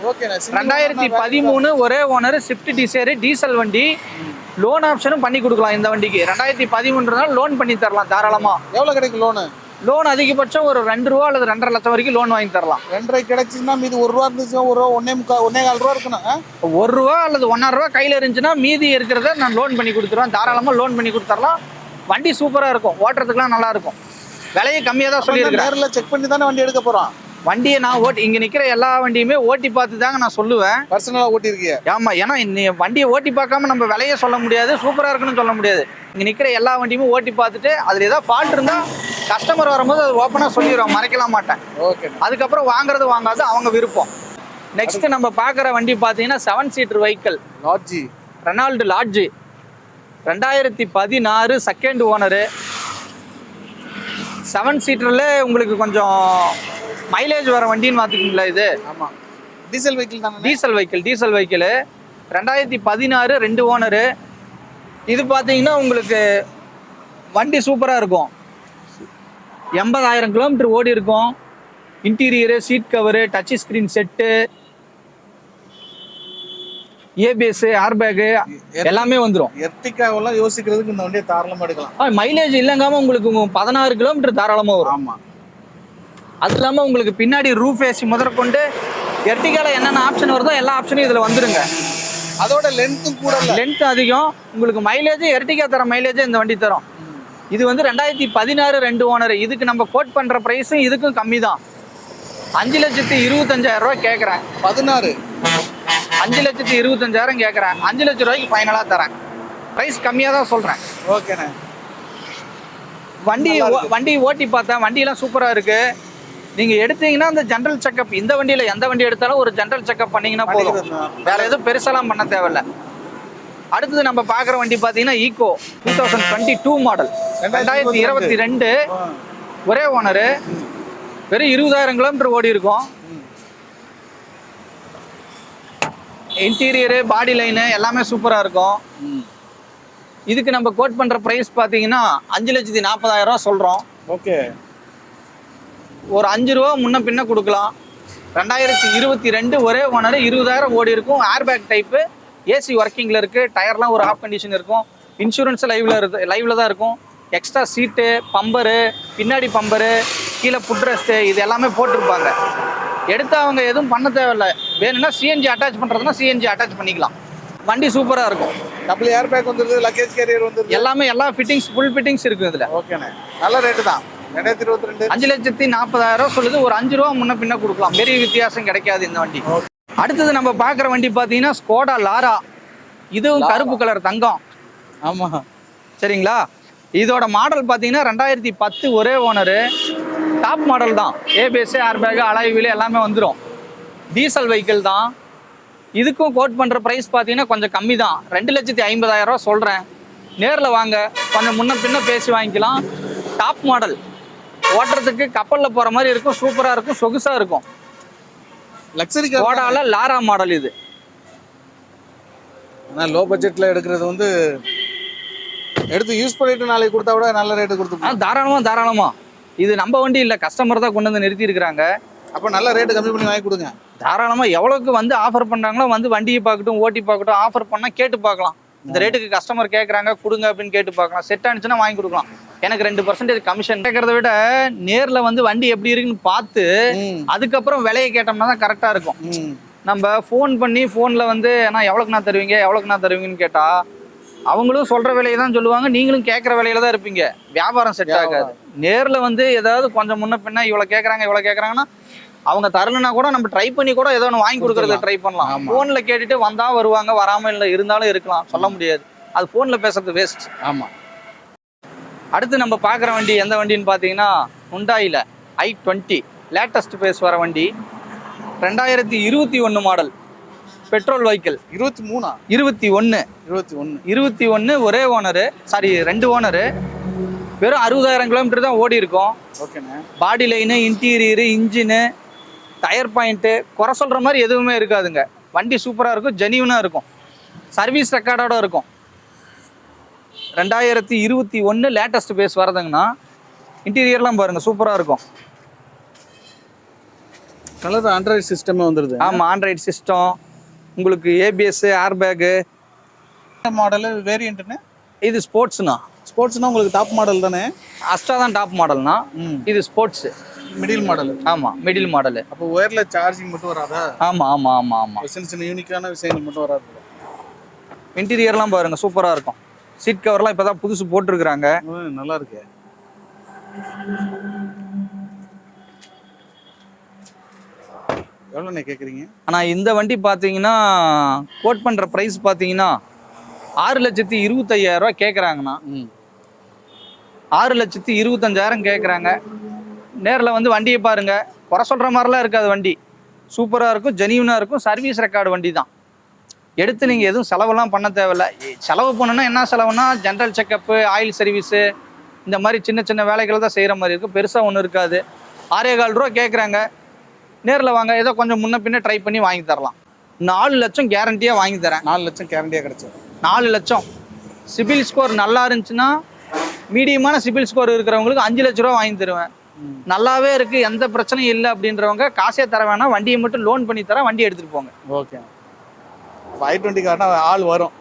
ஓகேண்ணா. 2013 ஒரே ஓனர், ஸ்விஃப்ட் டிசைர், டீசல் வண்டி. லோன் ஆப்ஷனும் பண்ணி கொடுக்கலாம் இந்த வண்டிக்கு. 2013 லோன் பண்ணி தரலாம் தாராளமா. எவ்வளவு கிடைக்கும் லோனு? லோன் அதிகபட்சம் ஒரு 2 ரூபா அல்லது 2.5 லட்சம் வரைக்கும் லோன் வாங்கி தரலாம். 2.5 கிடைச்சுன்னா மீதி 1 ரூபா இருந்துச்சுன்னா 1 ரூபா 1.25 ரூபா இருக்கணும். 1 ரூபா அல்லது 1.5 ரூபா கையில இருந்துச்சுன்னா மீதி இருக்கிறத நான் லோன் பண்ணி கொடுத்துருவேன். தாராளமா லோன் பண்ணி கொடுத்துடலாம். வண்டி சூப்பரா இருக்கும், ஓட்டுறதுக்குலாம் நல்லா இருக்கும். விலையை கம்மியா தான் சொல்லியிருக்கேன். நேர்ல செக் பண்ணி தானே வண்டி எடுக்க போறோம். வண்டியை நான் இங்க நிக்கிற எல்லா வண்டியுமே ஓட்டி பார்த்து தாங்க நான் சொல்லுவேன். பர்சனலா ஓட்டி இருக்கீங்க? ஆமா, ஏன்னா வண்டியை ஓட்டி பார்க்காம நம்ம விலையை சொல்ல முடியாது, சூப்பரா இருக்குன்னு சொல்ல முடியாது. இங்க நிக்கிற எல்லா வண்டியுமே ஓட்டி பார்த்துட்டு அதுல ஏதாவது ஃபால்ட் இருந்தா கஸ்டமர் வரும்போது அது ஓப்பனா சொல்லிடுவோம், மறைக்கலாம் மாட்டேன். ஓகே. அதுக்கப்புறம் வாங்குறது வாங்காது அவங்க விருப்பம். நெக்ஸ்ட் நம்ம பாக்குற வண்டி பாத்தீங்கன்னா 7 seater vehicle. Lodgy. Renault Lodgy 2016 second owner. 7 சீட்டர்ல உங்களுக்கு கொஞ்சம் மைலேஜ் வர வண்டின்னு பார்த்துக்கிங்களா இது? ஆமா டீசல் வெஹிக்கிள் தானே? Diesel vehicle 2016 2 owner. இது பார்த்தீங்கன்னா உங்களுக்கு வண்டி சூப்பராக இருக்கும். 80,000 கிலோமீட்டர் ஓடி இருக்கும். Interior, seat cover, touch screen set, ABS, air bag எல்லாமே வந்துடும். எர்டிகாவெல்லாம் யோசிக்கிறதுக்கு இந்த வண்டியை தாராளமாக எடுக்கலாம். மைலேஜ் இல்லைங்காம உங்களுக்கு 16 கிலோமீட்டர் தாராளமாக வரும். ஆமாம். அது இல்லாமல் உங்களுக்கு பின்னாடி ரூஃப் ஏசி முதற்கொண்டு எர்டிகால என்னென்ன ஆப்ஷன் வருதோ எல்லா ஆப்ஷனும் இதில் வந்துருங்க. அதோட லென்த்தும் கூட லென்த் அதிகம். உங்களுக்கு மைலேஜ் எர்டிகா தர மைலேஜ் இந்த வண்டி தரும். இது வந்து 2016 2 ஓனர். இதுக்கு நம்ம கோட் பண்ணுற ப்ரைஸும் இதுக்கும் கம்மி தான். 5,25,000 ரூபாய் கேட்குறேன். 16 5,25,000 கேட்குறேன். 5 லட்சம் ரூபாய்க்கு ஃபைனலாக தரேன். ப்ரைஸ் கம்மியாக தான் சொல்கிறேன். ஓகேண்ணே. வண்டி ஓட்டி பார்த்தேன், வண்டியெல்லாம் சூப்பராக இருக்குது. நீங்கள் எடுத்தீங்கன்னா அந்த ஜென்ரல் செக்அப், இந்த வண்டியில் எந்த வண்டி எடுத்தாலும் ஒரு ஜென்ரல் செக்அப் பண்ணிங்கன்னா போதும். வேறு எதுவும் பெருசாலாம் பண்ண தேவையில்ல. அடுத்தது நம்ம பார்க்குற வண்டி பார்த்தீங்கன்னா ஈகோ 2022 மாடல். 2022 ஒரே ஓனரு. வெறும் 20,000 கிலோமீட்டர் ஓடி இருக்கும். இன்டீரியரு, பாடி லைனு எல்லாமே சூப்பராக இருக்கும். இதுக்கு நம்ம கோட் பண்ணுற ப்ரைஸ் பார்த்தீங்கன்னா 5,40,000 ரூபா சொல்கிறோம். ஓகே. ஒரு 5 ரூபா முன்ன பின்ன கொடுக்கலாம். 2022 ஒரே ஓனர், 20,000 ஓடி இருக்கும். ஏர் பேக் டைப்பு, ஏசி ஒர்க்கிங்கில் இருக்குது. டயர்லாம் ஒரு ஆஃப் கண்டிஷன் இருக்கும். இன்சூரன்ஸ் லைவ்ல தான் இருக்கும். எக்ஸ்ட்ரா சீட்டு, பம்பரு, பின்னாடி பம்பரு, கீழே புட் ரெஸ்ட்டு இது எல்லாமே போட்டிருப்பாங்க. எடுத்து அவங்க எதுவும் பண்ண தேவையில்லை. வேணும்னா சிஎன்ஜி அட்டாச் பண்ணுறதுனா சிஎன்ஜி அட்டாச் பண்ணிக்கலாம். வண்டி சூப்பராக இருக்கும். டபுள் ஏர் பேக் வந்துருது, லக்கேஜ் கேரியர் வந்துருது, எல்லாமே எல்லா ஃபிட்டிங்ஸ் ஃபுல் ஃபிட்டிங்ஸ் இருக்குது இதில். ஓகேண்ணே. நல்ல ரேட்டு தான். 2022 5,40,000 சொல்லுது. ஒரு 5 ரூபா முன்ன பின்ன கொடுக்கலாம். பெரிய வித்தியாசம் கிடைக்காது இந்த வண்டி. அடுத்தது நம்ம பார்க்குற வண்டி பார்த்தீங்கன்னா ஸ்கோடா லாரா. இதுவும் கருப்பு கலர் தங்கம். ஆமாம். சரிங்களா? இதோட மாடல் பார்த்தீங்கன்னா 2010 ஒரே ஓனரு. டாப் மாடல் தான். ABS, air bag, alloy wheel எல்லாமே வந்துடும். டீசல் வெஹிக்கிள் தான். இதுக்கும் கோட் பண்ணுற ப்ரைஸ் பார்த்தீங்கன்னா கொஞ்சம் கம்மி தான். 2,50,000 ரூபா சொல்கிறேன். நேரில் வாங்க, கொஞ்சம் முன்ன பின்ன பேசி வாங்கிக்கலாம். டாப் மாடல், ஓட்டுறதுக்கு கப்பலில் போகிற மாதிரி இருக்கும். சூப்பராக இருக்கும், சொகுசாக இருக்கும். லக்ஸரி ஸ்கோடால லாரா மாடல் இது. ஆனால் லோ பட்ஜெட்டில் எடுக்கிறது வந்து எடுத்து யூஸ் பண்ணிட்டு நாளைக்கு கொடுத்தா விட நல்ல ரேட்டு கொடுத்து தாராளமா. இது நம்ம வண்டி இல்லை, கஸ்டமர் தான் கொண்டு வந்து நிறுத்தி இருக்கிறாங்க. அப்போ நல்ல ரேட்டு கம்மி பண்ணி வாங்கி கொடுங்க. தாராளமா எவ்வளோக்கு வந்து ஆஃபர் பண்ணுறாங்களோ வந்து வண்டியை பார்க்கட்டும், ஓட்டி பார்க்கட்டும். ஆஃபர் பண்ணால் கேட்டு பார்க்கலாம். இந்த ரேட்டுக்கு கஸ்டமர் கேட்குறாங்க கொடுங்க அப்படின்னு கேட்டு பார்க்கலாம். செட் ஆனிச்சுன்னா வாங்கி கொடுக்கலாம். எனக்கு 2% கமிஷன். கேட்கறத விட நேரில் வந்து வண்டி எப்படி இருக்குன்னு பார்த்து அதுக்கப்புறம் விலையை கேட்டோம்னா தான் கரெக்டாக இருக்கும். நம்ம ஃபோன் பண்ணி ஃபோனில் வந்து ஏன்னா எவ்வளோக்குண்ணா தருவீங்கன்னு கேட்டால் அவங்களும் சொல்ற விலையை தான் சொல்லுவாங்க, நீங்களும் கேட்குற விலையில தான் இருப்பீங்க. வியாபாரம் செட் ஆகாது. நேர்ல வந்து ஏதாவது கொஞ்சம் முன்ன பின்ன இவ்வளவு கேட்குறாங்கன்னா அவங்க தரலனா கூட நம்ம ட்ரை பண்ணி கூட ஏதோ ஒன்று வாங்கி கொடுக்கறது ட்ரை பண்ணலாம். ஃபோன்ல கேட்டுட்டு வந்தா வருவாங்க, வராம இல்லை இருந்தாலும் இருக்கலாம், சொல்ல முடியாது. அது ஃபோன்ல பேசுறது வேஸ்ட். ஆமா. அடுத்து நம்ம பார்க்குற வண்டி எந்த வண்டின்னு பார்த்தீங்கன்னா ஹுண்டாயில i20 லேட்டஸ்ட் பேஸ் வர வண்டி. 2021 மாடல் பெட்ரோல் வெஹிக்கிள். 21 ஒரே ஓனரு, சாரி 2 ஓனரு. வெறும் 60,000 கிலோமீட்டர் தான் ஓடி இருக்கும். ஓகேண்ணே. Body line, interior, engine, tyre point குறை சொல்கிற மாதிரி எதுவுமே இருக்காதுங்க. வண்டி சூப்பராக இருக்கும், ஜெனியூனாக இருக்கும், சர்வீஸ் ரெக்கார்டோட இருக்கும். 2021 லேட்டஸ்ட் பேஸ் வரதுங்கன்னா இன்டீரியர்லாம் பாருங்கள் சூப்பராக இருக்கும். கலர் ஆண்ட்ராய்டு சிஸ்டமே வந்துடுது. ஆமாம், ஆண்ட்ராய்டு சிஸ்டம், உங்களுக்கு ஏபிஎஸ், ஏர் பேக்கு. மாடலு வேரியண்ட்டுன்னு இது ஸ்போர்ட்ஸ்ண்ணா. ஸ்போர்ட்ஸ்னா உங்களுக்கு டாப் மாடல் தானே? அஸ்டா தான் டாப் மாடல்னா, இது ஸ்போர்ட்ஸ் மிடில் மாடல். ஆமாம், மிடில் மாடலு. அப்போ ஒயர்ல சார்ஜிங் மட்டும் வராதா? ஆமாம். சின்ன யூனிக்கான விஷயங்கள் மட்டும் வராது. இன்டீரியர்லாம் பாருங்க சூப்பராக இருக்கும். சீட் கவர்லாம் இப்போ தான் புதுசு போட்டிருக்கிறாங்க. நல்லா இருக்கு. எவ்வளோண்ணே கேட்குறீங்க? ஆனால் இந்த வண்டி பார்த்தீங்கன்னா கோட் பண்ணுற ப்ரைஸ் பார்த்தீங்கன்னா 6,25,000 கேட்குறாங்கண்ணா. 6,25,000 கேட்குறாங்க. நேரில் வந்து வண்டியை பாருங்க, குறை சொல்கிற மாதிரிலாம் இருக்காது. வண்டி சூப்பராக இருக்கும், ஜெனியூனாக இருக்கும், சர்வீஸ் ரெக்கார்டு வண்டி தான். எடுத்து நீங்கள் எதுவும் செலவெல்லாம் பண்ண தேவையில்லை. செலவு பண்ணணுன்னா என்ன செலவுனா ஜென்ரல் செக்கப்பு, ஆயில் சர்வீஸு, இந்த மாதிரி சின்ன சின்ன வேலைகள் தான் செய்கிற மாதிரி இருக்கும். பெருசாக ஒன்றும் இருக்காது. 6,4 ரூபா கேட்குறாங்க. நேரில் வாங்க, ஏதோ கொஞ்சம் முன்ன பின்ன ட்ரை பண்ணி வாங்கி தரலாம். 4 லட்சம் கேரண்டியாக வாங்கி தரேன். 4 லட்சம் கேரண்டியாக கிடச்சிடும். 4 லட்சம். சிபில் ஸ்கோர் நல்லா இருந்துச்சுன்னா, மீடியமான சிபில் ஸ்கோர் இருக்கிறவங்களுக்கு 5 லட்ச ரூபா வாங்கி தருவேன். நல்லாவே இருக்கு, எந்த பிரச்சனையும் இல்லை அப்படின்றவங்க காசே தர வேணாம், வண்டியை மட்டும் லோன் பண்ணி தரேன், வண்டி எடுத்துகிட்டு போங்க. ஓகே. i20 காரணம் ஆள் வரும்.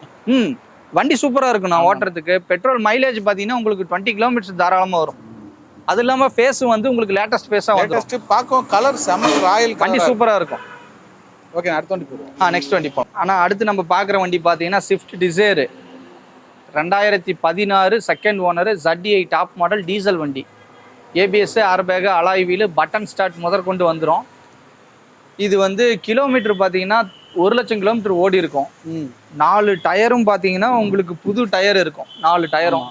வண்டி சூப்பராக இருக்கும் நான் ஓட்டுறதுக்கு. பெட்ரோல் மைலேஜ் பார்த்தீங்கன்னா உங்களுக்கு 20 கிலோமீட்டர்ஸ் தாராளமாக வரும். அது இல்லாமல் ஃபேஸும் வந்து உங்களுக்கு லேட்டஸ்ட் ஃபேஸாக வந்து பார்க்கும். கலர் செம ராயல், வண்டி சூப்பராக இருக்கும். ஓகே, அடுத்த வண்டி போடுவோம். நெக்ஸ்ட் வண்டி போகும். ஆனால் அடுத்து நம்ம பார்க்குற வண்டி பார்த்தீங்கன்னா Swift Dzire 2016 second owner, ZDI top model diesel வண்டி. ABS, air bag, alloy wheel, button start முதற்கொண்டு வந்துடும். இது வந்து கிலோமீட்டர் பார்த்தீங்கன்னா 1 லட்சம் கிலோமீட்டர் ஓடி இருக்கும். 4 டயரும் பார்த்தீங்கன்னா உங்களுக்கு புது டயர் இருக்கும். 4 டயரும்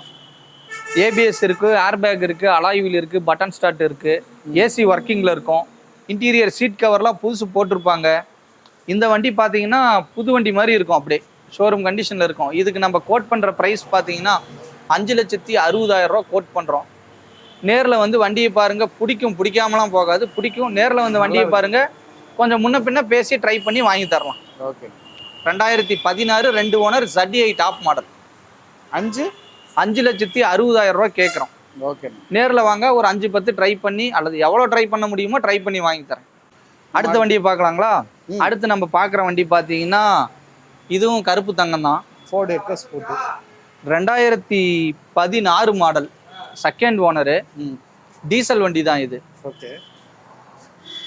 ஏபிஎஸ் இருக்குது, ஏர் பேக் இருக்குது, அலாய் வீல் இருக்குது, பட்டன் ஸ்டார்ட் இருக்குது, ஏசி ஒர்க்கிங்கில் இருக்கும். இன்டீரியர் சீட் கவர்லாம் புதுசு போட்டிருப்பாங்க. இந்த வண்டி பார்த்தீங்கன்னா புது வண்டி மாதிரி இருக்கும், அப்படியே ஷோரூம் கண்டிஷனில் இருக்கும். இதுக்கு நம்ம கோட் பண்ணுற ப்ரைஸ் பார்த்தீங்கன்னா 5,60,000 கோட் பண்ணுறோம். நேரில் வந்து வண்டியை பாருங்கள், பிடிக்காமலாம் போகாது, பிடிக்கும். நேரில் வந்து வண்டியை பாருங்கள், கொஞ்சம் முன்ன பின்ன பேசி ட்ரை பண்ணி வாங்கி தரலாம். Okay. 2016 2 owner, ZDI top model. 5,60,000 கேட்குறோம். ஓகே. நேரில் வாங்க, ஒரு 5-10 ட்ரை பண்ணி, அல்லது எவ்வளோ ட்ரை பண்ண முடியுமோ ட்ரை பண்ணி வாங்கி தரேன். அடுத்த வண்டியை பார்க்கலாங்களா? அடுத்து நம்ம பார்க்குற வண்டி பார்த்தீங்கன்னா இதுவும் கருப்பு தங்கம் தான். Ford EcoSport 2016 model, second owner, diesel வண்டி தான் இது. ஓகே.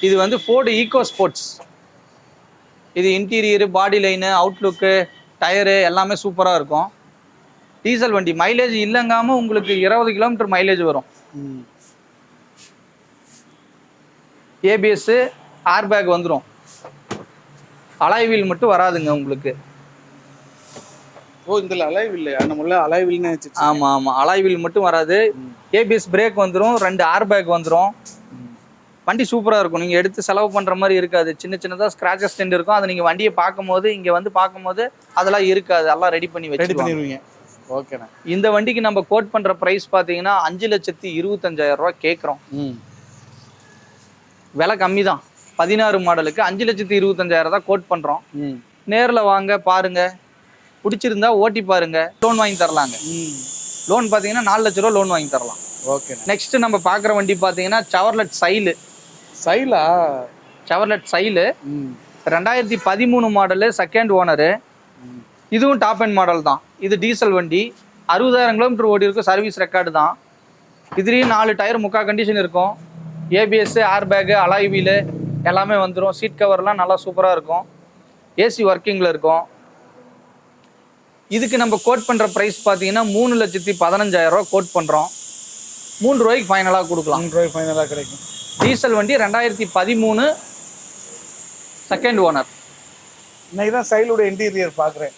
இது வந்து Ford EcoSport. இது இன்டீரியரு, பாடி லைனு, அவுட்லுக்கு, டயரு எல்லாமே சூப்பராக இருக்கும். டீசல் வண்டி. மைலேஜ் இல்லைங்காமல் உங்களுக்கு 20 கிலோமீட்டர் மைலேஜ் வரும். ஏபிஎஸ், ஏர் பேக் வந்துடும். அலாய் வீல் மட்டும் வராதுங்க உங்களுக்கு. ஓ, இதில் அலாய் வீல் இல்லையா? நம்மள அலாய் வீல்னு நினைச்சிட்டு. ஆமாம், அலாய் வீல் மட்டும் வராது. ஏபிஎஸ் பிரேக் வந்துடும், 2 ஏர் பேக் வந்துடும். வண்டி சூப்பராக இருக்கும். நீங்கள் எடுத்து செலவு பண்ணுற மாதிரி இருக்காது. சின்ன சின்னதாக ஸ்க்ராச்சஸ் டெண்ட் இருக்கும். அதை நீங்கள் வண்டியை பார்க்கும்போது, இங்கே வந்து பார்க்கும்போது அதெல்லாம் இருக்காது. எல்லாம் ரெடி பண்ணிடுவீங்க. ஓகேண்ணா. இந்த வண்டிக்கு நம்ம கோட் பண்ணுற ப்ரைஸ் பார்த்தீங்கன்னா 5,25,000 கேட்குறோம். விலை கம்மி தான். 16 மாடலுக்கு 5,25,000 தான் கோட் பண்ணுறோம். நேரில் வாங்க, பாருங்க, பிடிச்சிருந்தா ஓட்டி பாருங்க, லோன் வாங்கி தரலாங்க. லோன் பார்த்தீங்கன்னா 4 லட்ச ரூபா லோன் வாங்கி தரலாம். ஓகே. நெக்ஸ்ட் நம்ம பார்க்குற வண்டி பார்த்தீங்கன்னா Chevrolet Sailu 2013 model, second owner. இதுவும் டாப் அண்ட் மாடல் தான். இது டீசல் வண்டி. 60,000 கிலோமீட்டர் ஓடி இருக்கும், சர்வீஸ் ரெக்கார்டு தான். இதுலேயும் 4 டயர் முக்கா கண்டிஷன் இருக்கும். ABS, air bag, alloy wheel எல்லாமே வந்துடும். சீட் கவர்லாம் நல்லா சூப்பராக இருக்கும். ஏசி ஒர்க்கிங்கில் இருக்கும். இதுக்கு நம்ம கோட் பண்ணுற ப்ரைஸ் பார்த்தீங்கன்னா 3,15,000 கோட் பண்ணுறோம். 3 ரூபாய்க்கு ஃபைனலாக கொடுக்கலாம். 3 ரூபாய் ஃபைனலாக கிடைக்கும். டீசல் வண்டி 2013 செகண்ட் ஓனர். இன்னைக்கு தான் சைலோட இன்டீரியர் பார்க்குறேன்.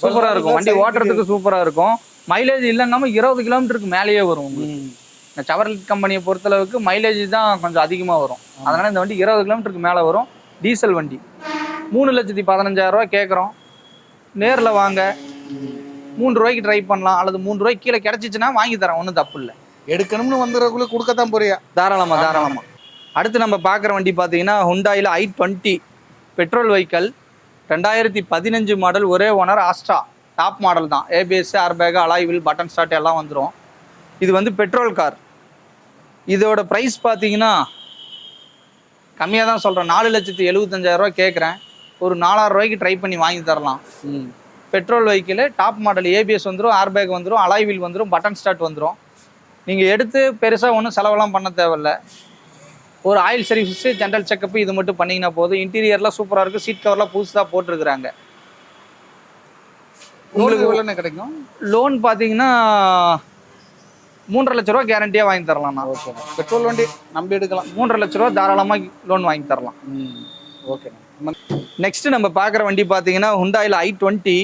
சூப்பராக இருக்கும் வண்டி, ஓட்டுறதுக்கு சூப்பராக இருக்கும். மைலேஜ் இல்லைன்னாம 20 கிலோமீட்டருக்கு மேலேயே வரும் உங்களுக்கு. இந்த செவர்லெட் கம்பெனியை பொறுத்தளவுக்கு மைலேஜ் தான் கொஞ்சம் அதிகமாக வரும். அதனால இந்த வண்டி 20 கிலோமீட்டருக்கு மேலே வரும். டீசல் வண்டி 3,15,000 கேட்குறோம். நேரில் வாங்க, 3 ரூபாய்க்கு ட்ரை பண்ணலாம். அல்லது 3 ரூபாய்க்கு கீழே கிடைச்சிச்சுன்னா வாங்கி தரேன், ஒன்றும் தப்பு இல்லை. எடுக்கணும்னு வந்துடுறதுக்குள்ள கொடுக்கத்தான் போறியா? தாராளமாக. அடுத்து நம்ம பார்க்குற வண்டி பார்த்தீங்கன்னா ஹுண்டாயில் i20 பெட்ரோல் வெஹிக்கல், 2015 மாடல், ஒரே ஓனர், ஆஸ்ட்ரா. டாப் மாடல் தான். ABS, airbag, alloy wheel, button start எல்லாம் வந்துடும். இது வந்து பெட்ரோல் கார். இதோட ப்ரைஸ் பார்த்தீங்கன்னா கம்மியாக தான் சொல்கிறேன். 4,75,000 கேட்குறேன். ஒரு 4,000 ரூபாய்க்கு ட்ரை பண்ணி வாங்கி தரலாம். Petrol vehicle, top model, ABS வந்துடும், ஏர்பேக் வந்துடும், அலாய் வீல் வந்துடும், பட்டன் ஸ்டார்ட் வந்துடும். நீங்கள் எடுத்து பெருசாக ஒன்றும் செலவெல்லாம் பண்ண தேவையில்ல. ஒரு ஆயில் சர்வீஸு, ஜென்ரல் செக்கப்பு இது மட்டும் பண்ணிங்கன்னா போதும். இன்டீரியர்லாம் சூப்பராக இருக்குது. சீட் கவர்லாம் புதுசாக போட்டிருக்கிறாங்க. உங்களுக்கு எவ்வளோன்னு கிடைக்கும்? லோன் பார்த்தீங்கன்னா 3,50,000 ரூபா கேரண்டியாக வாங்கி தரலாம். நான் ஓகே, பெட்ரோல் வண்டி நம்பி எடுக்கலாம். 3,50,000 ரூபா தாராளமாக லோன் வாங்கி தரலாம். ஓகே. நெக்ஸ்ட் நம்ம பார்க்குற வண்டி பார்த்தீங்கன்னா ஹுண்டாயில் i20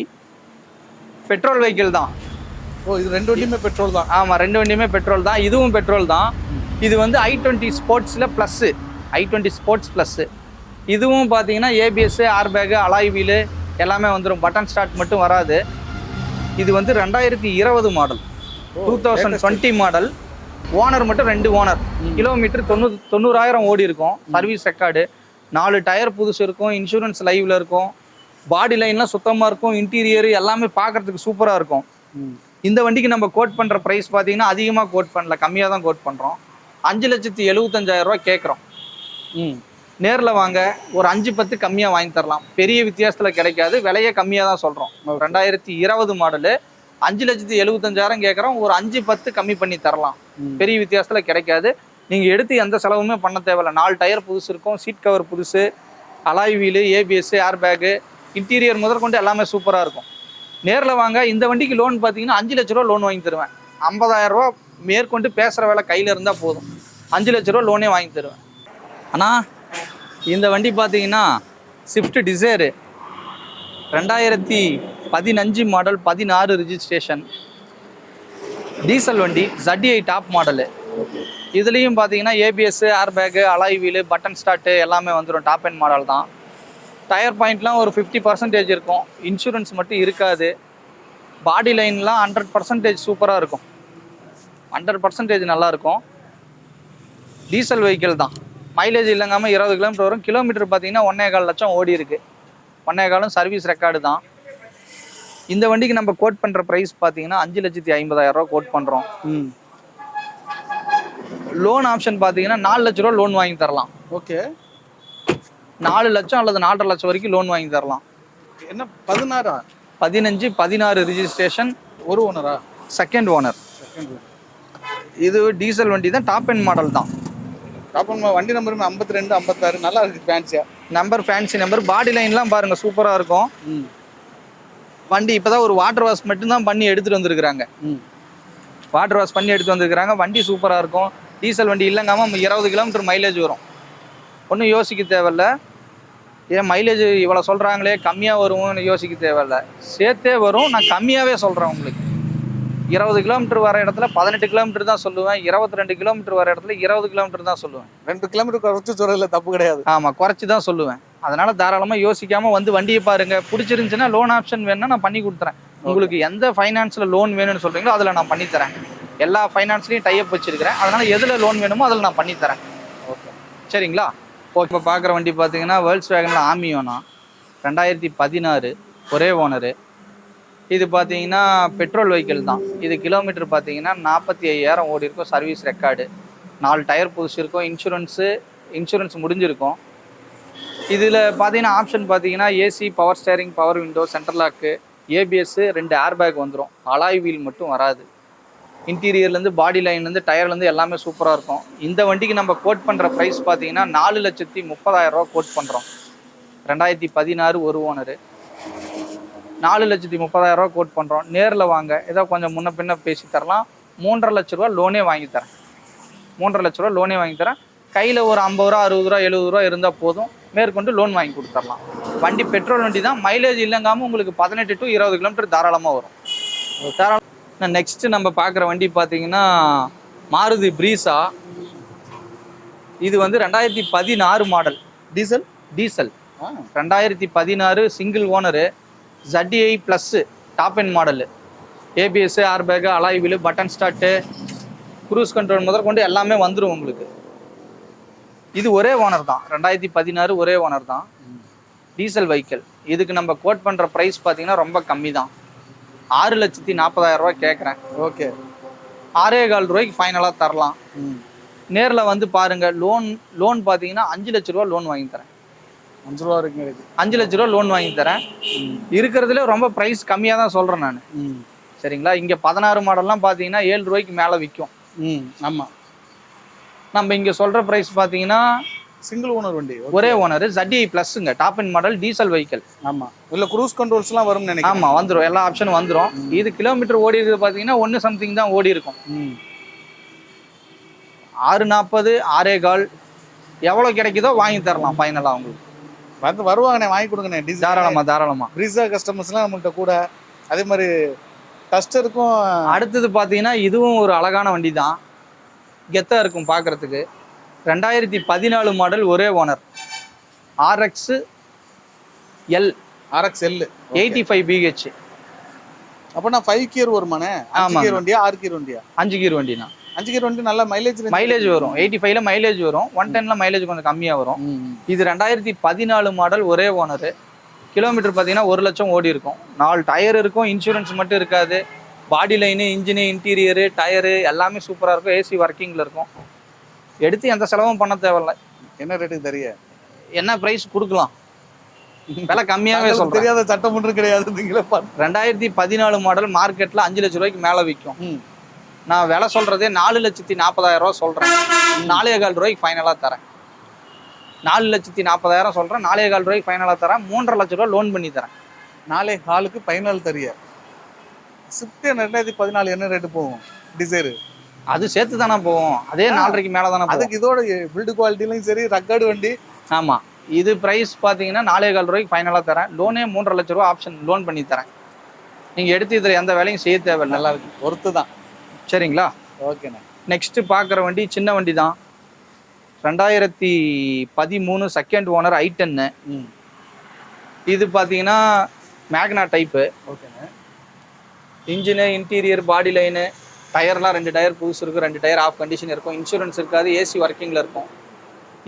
பெட்ரோல் வெஹிக்கிள் தான். ஓ, இது 2 வண்டியுமே பெட்ரோல் தான்? ஆமாம், 2 வண்டியுமே பெட்ரோல் தான். இதுவும் பெட்ரோல் தான். இது வந்து i20 ஸ்போர்ட்ஸில் ப்ளஸ்ஸு, i20 ஸ்போர்ட்ஸ் ப்ளஸ்ஸு. இதுவும் பார்த்தீங்கன்னா ஏபிஎஸ், ஏர்பேகு, அலாய் வீலு எல்லாமே வந்துடும். பட்டன் ஸ்டார்ட் மட்டும் வராது. இது வந்து 2020 மாடல், 2020 மாடல். ஓனர் மட்டும் 2 ஓனர். கிலோமீட்டர் 90,000 ஓடி இருக்கும். சர்வீஸ் ரெக்கார்டு, 4 டயர் புதுசு இருக்கும். இன்சூரன்ஸ் லைவில் இருக்கும். பாடி லைன்லாம் சுத்தமாக இருக்கும். இன்டீரியர் எல்லாமே பார்க்குறதுக்கு சூப்பராக இருக்கும். இந்த வண்டிக்கு நம்ம கோட் பண்ணுற ப்ரைஸ் பார்த்தீங்கன்னா அதிகமாக கோட் பண்ணல, கம்மியாக தான் கோட் பண்ணுறோம். 5,75,000 கேட்குறோம். நேரில் வாங்க, ஒரு 5-10 கம்மியாக வாங்கி தரலாம். பெரிய வித்தியாசத்தில் கிடைக்காது. விலையே கம்மியாக தான் சொல்கிறோம். 2020 மாடலு, 5,75,000 கேட்குறோம். ஒரு 5-10 கம்மி பண்ணி தரலாம். பெரிய வித்தியாசத்தில் கிடைக்காது. நீங்கள் எடுத்து எந்த செலவுமே பண்ண தேவையில்லை. 4 டயர் புதுசு இருக்கும். சீட் கவர் புதுசு, அலாய் வீலு, ஏபிஎஸ், ஏர்பேகு, இன்டீரியர் முதற்கொண்டு எல்லாமே சூப்பராக இருக்கும். நேரில் வாங்க. இந்த வண்டிக்கு லோன் பார்த்தீங்கன்னா 5 லட்ச ரூபா லோன் வாங்கி தருவேன். 50,000 ரூபா மேற்கொண்டு பேசுகிற வேலை கையில் இருந்தால் போதும். 5 லட்ச ரூபா லோனே வாங்கி தருவேன். ஆனால் இந்த வண்டி பார்த்தீங்கன்னா Swift Dzire, 2015 model, 16 registration, diesel வண்டி, ZDI டாப் மாடலு. இதுலேயும் பார்த்தீங்கன்னா ABS, airbag, alloy wheel, button start எல்லாமே வந்துடும். டாப் அண்ட் மாடல் தான். டயர் பாயிண்ட்லாம் ஒரு 50% இருக்கும். இன்சூரன்ஸ் மட்டும் இருக்காது. பாடி லைன்லாம் 100% சூப்பராக இருக்கும். 100% நல்லாயிருக்கும். டீசல் வெஹிக்கிள் தான். மைலேஜ் இல்லைங்காமல் 20 கிலோமீட்டர் வரும். கிலோமீட்டர் பார்த்தீங்கன்னா 1,4 லட்சம் ஓடி இருக்குது. 1,4 சர்வீஸ் ரெக்கார்டு தான். இந்த வண்டிக்கு நம்ம கோட் பண்ணுற ப்ரைஸ் பார்த்தீங்கன்னா 5,50,000 கோட் பண்ணுறோம். லோன் ஆப்ஷன் பார்த்தீங்கன்னா 4 லட்ச ரூபா லோன் வாங்கி தரலாம். ஓகே, 4 லட்சம் அல்லது 4,50,000 லட்சம் வரைக்கும் லோன் வாங்கி தரலாம். என்ன 16? 16 ரிஜிஸ்ட்ரேஷன், ஒரு ஓனரா? Second owner. இது டீசல் வண்டி தான். டாப் அண்ட் மாடல் தான். டாப் அண்ட் வண்டி நம்பர் 52, 56 நல்லா இருக்குது. ஃபேன்சியா நம்பர், ஃபேன்சி நம்பர். பாடி லைன்லாம் பாருங்கள் சூப்பராக இருக்கும். வண்டி இப்போ தான் ஒரு வாட்டர் வாஷ் மட்டும்தான் பண்ணி எடுத்துகிட்டு வந்திருக்கிறாங்க. வாட்டர் வாஷ் பண்ணி எடுத்து வந்திருக்கிறாங்க. வண்டி சூப்பராக இருக்கும். டீசல் வண்டி இல்லைங்காமல் 20 கிலோமீட்டர் மைலேஜ் வரும். ஒன்றும் யோசிக்க தேவையில்ல. ஏன் மைலேஜ் இவ்வளோ சொல்கிறாங்களே கம்மியாக வரும்னு யோசிக்க தேவையில்ல. சேர்த்தே வரும். நான் கம்மியாகவே சொல்கிறேன் உங்களுக்கு. 20 கிலோமீட்டர் வர இடத்துல 18 கிலோமீட்டர் தான் சொல்லுவேன். 22 கிலோமீட்டர் வர இடத்துல 20 கிலோமீட்டர் தான் சொல்லுவேன். 2 கிலோமீட்டர் குறைச்சி சொல்கிறதுல தப்பு கிடையாது. ஆமாம், குறைச்சி தான் சொல்லுவேன். அதனால் தாராளமாக யோசிக்காமல் வந்து வண்டியை பாருங்கள். பிடிச்சிருந்துச்சுன்னா லோன் ஆப்ஷன் வேணுன்னா நான் பண்ணி கொடுத்துறேன். உங்களுக்கு எந்த ஃபைனான்ஸில் லோன் வேணும்னு சொல்கிறீங்களோ அதில் நான் பண்ணித்தரேன். எல்லா ஃபைனான்ஸ்லையும் டைப் வச்சுருக்கிறேன். அதனால் எதில் லோன் வேணுமோ அதில் நான் பண்ணித்தரேன். ஓகே, சரிங்களா? ஓகே. இப்போ பார்க்குற வண்டி பார்த்தீங்கன்னா வேர்ல்ஸ் வேகனில் ஆமியோனா, 2016 ஒரே ஓனரு. இது பார்த்தீங்கன்னா பெட்ரோல் வெஹிக்கிள் தான். இது கிலோமீட்டர் பார்த்தீங்கன்னா 45,000 ஓடி இருக்கும். சர்வீஸ் ரெக்கார்டு, 4 டயர் புதுசு இருக்கும். இன்சூரன்ஸ் முடிஞ்சிருக்கும். இதில் பார்த்தீங்கன்னா ஆப்ஷன் பார்த்தீங்கன்னா AC, power steering, power window, central lock, ABS, 2 airbag வந்துடும். அலாய் வீல் மட்டும் வராது. இன்டீரியர்லேருந்து, பாடி லைன்லேருந்து, டயர்லேருந்து எல்லாமே சூப்பராக இருக்கும். இந்த வண்டிக்கு நம்ம கோட் பண்ணுற ப்ரைஸ் பார்த்தீங்கன்னா 4,30,000 கோட் பண்ணுறோம். 2016 ஒரு ஓனரு. 4,30,000 கோட் பண்ணுறோம். நேரில் வாங்க, ஏதோ கொஞ்சம் முன்ன பின்ன பேசி தரலாம். 3,50,000 ரூபா லோனே வாங்கி தரேன். 3,50,000 ரூபா லோனே வாங்கி தரேன். கையில் ஒரு 50 ரூபா 60 ரூபா 70 ரூபா இருந்தால் போதும், மேற்கொண்டு லோன் வாங்கி கொடுத்துடலாம். வண்டி பெட்ரோல் வண்டி தான், மைலேஜ் இல்லைங்காமல் உங்களுக்கு 18 to 20 கிலோமீட்டர் தாராளமாக வரும். தாராளம். நெக்ஸ்ட்டு நம்ம பார்க்குற வண்டி பார்த்தீங்கன்னா மாருதி பிரீசா. இது வந்து 2016 model. Diesel 2016 single owner, ZDI plus top end model. ABS, airbag, alloy wheel, button start, cruise control முதற்கொண்டு எல்லாமே வந்துடும் உங்களுக்கு. இது ஒரே ஓனர் தான், 2016 ஒரே ஓனர் தான், டீசல் வெஹிக்கிள். இதுக்கு நம்ம கோட் பண்ணுற ப்ரைஸ் பார்த்தீங்கன்னா ரொம்ப கம்மி தான். 6,40,000 ரூபா கேட்குறேன். ஓகே, 6,15 ரூபாய்க்கு ஃபைனலாக தரலாம். நேரில் வந்து பாருங்கள். லோன் பார்த்தீங்கன்னா 5 லட்ச ரூபா லோன் வாங்கி தரேன். 5 ரூபா இருக்கு. 5 லட்ச ரூபா லோன் வாங்கி தரேன். இருக்கிறதுல ரொம்ப ப்ரைஸ் கம்மியாக தான் சொல்கிறேன் நான். சரிங்களா? இங்கே 16 மாடல்லாம் பார்த்தீங்கன்னா 7 ரூபாய்க்கு மேலே விற்கும். ஆமாம். நம்ம இங்கே சொல்கிற ப்ரைஸ் பார்த்தீங்கன்னா சிங்கிள் ஓனர் வண்டி, ஒரே ஓனர், ZDI ப்ளஸ்ங்க, top end model, diesel vehicle. ஆமாம். இல்லை க்ரூஸ் கண்ட்ரோல்ஸ்லாம் வரும்னு நினைக்கிறேன். ஆமாம், வந்துடும், எல்லா ஆப்ஷனும் வந்துடும். இது கிலோமீட்டர் ஓடி இருக்குது பார்த்தீங்கன்னா 1 சம்திங் தான் ஓடி இருக்கும். 6,40, 6,15 எவ்வளோ கிடைக்குதோ வாங்கி தரலாம் ஃபைனலாக உங்களுக்கு. வந்து வருவாங்கண்ணே, வாங்கி கொடுங்கண்ணே. தாராளமாக. பிரீசா கஸ்டமர்ஸ்லாம் நம்மள்கிட்ட கூட. அதே மாதிரி டஸ்டருக்கும். அடுத்தது பார்த்தீங்கன்னா இதுவும் ஒரு அழகான வண்டி தான், கெத்தாக இருக்கும் பார்க்குறதுக்கு. 2014 மாடல், ஒரே ஓனர், RXL 85 BH. அப்போனா 5 கியர் வருமானே? 5 கியர் வண்டியா 6 கியர் வண்டியா? 5 கியர் வண்டினா. 5 கியர் வண்டி நல்ல மைலேஜ் வரும். 85ல மைலேஜ் வரும். 110ல மைலேஜ் கொஞ்சம் கம்மியாக வரும். இது 2014 மாடல், ஒரே ஓனரு. கிலோமீட்டர் பார்த்தீங்கன்னா 1 லட்சம் ஓடி இருக்கும். 4 டயர் இருக்கும், இன்சூரன்ஸ் மட்டும் இருக்காது. பாடி லைனு, இன்ஜினு, இன்டீரியரு, டயரு எல்லாமே சூப்பராக இருக்கும். AC ஒர்க்கிங்கில் இருக்கும். எடுத்து எந்த செலவும் பண்ண தேவையில்லை. என்ன ரேட்டுக்கு தெரிய, என்ன ப்ரைஸ் கொடுக்கலாம், விலை கம்மியாகவே சொல்கிறேன். தெரியாத சட்டம் ஒன்றும் கிடையாது. 2014 மாடல் மார்க்கெட்டில் 5 லட்ச ரூபாய்க்கு மேலே விற்கும். நான் விலை சொல்கிறதே 4,40,000 ரூபா சொல்கிறேன். 4,15 ரூபாய்க்கு ஃபைனலாக தரேன். 4,40,000 சொல்கிறேன், 4,15 ரூபாய்க்கு ஃபைனலாக தரேன். 3,50 லட்ச ரூபா லோன் பண்ணி தரேன். 4,15க்கு ஃபைனல் தரிய. ஸ்விஃப்ட் 2014 என்ன ரேட்டு போகும்? டிசைரு அது சேர்த்து தானே போகும், அதே 4,5 மேலே தானே. அதுக்கு இதோட பில்டு குவாலிட்டிலையும் சரி, ரக்கர்டு வண்டி. ஆமாம். இது ப்ரைஸ் பார்த்தீங்கன்னா 4,15 ரூபாய்க்கு ஃபைனலாக தரேன். லோனே 3,50 லட்ச ரூபா ஆப்ஷன் லோன் பண்ணி தரேன். நீங்கள் எடுத்து இதில் எந்த வேலையும் செய்ய தேவையில்லை. நல்லா இருக்கு, ஒர்த்து தான். சரிங்களா? ஓகேண்ணா. நெக்ஸ்ட்டு பார்க்குற வண்டி சின்ன வண்டி தான், 2013 செகண்ட் ஓனர், i10. இது பார்த்தீங்கன்னா மேக்னா டைப்பு. ஓகேண்ணா. இன்ஜினு, இன்டீரியர், பாடி லைனு, டயர்லாம் 2 டயர் புதுசு இருக்கும், 2 டயர் ஆஃப் கண்டிஷன் இருக்கும், இன்சூரன்ஸ் இருக்காது, AC ஒர்க்கிங்கில் இருக்கும்.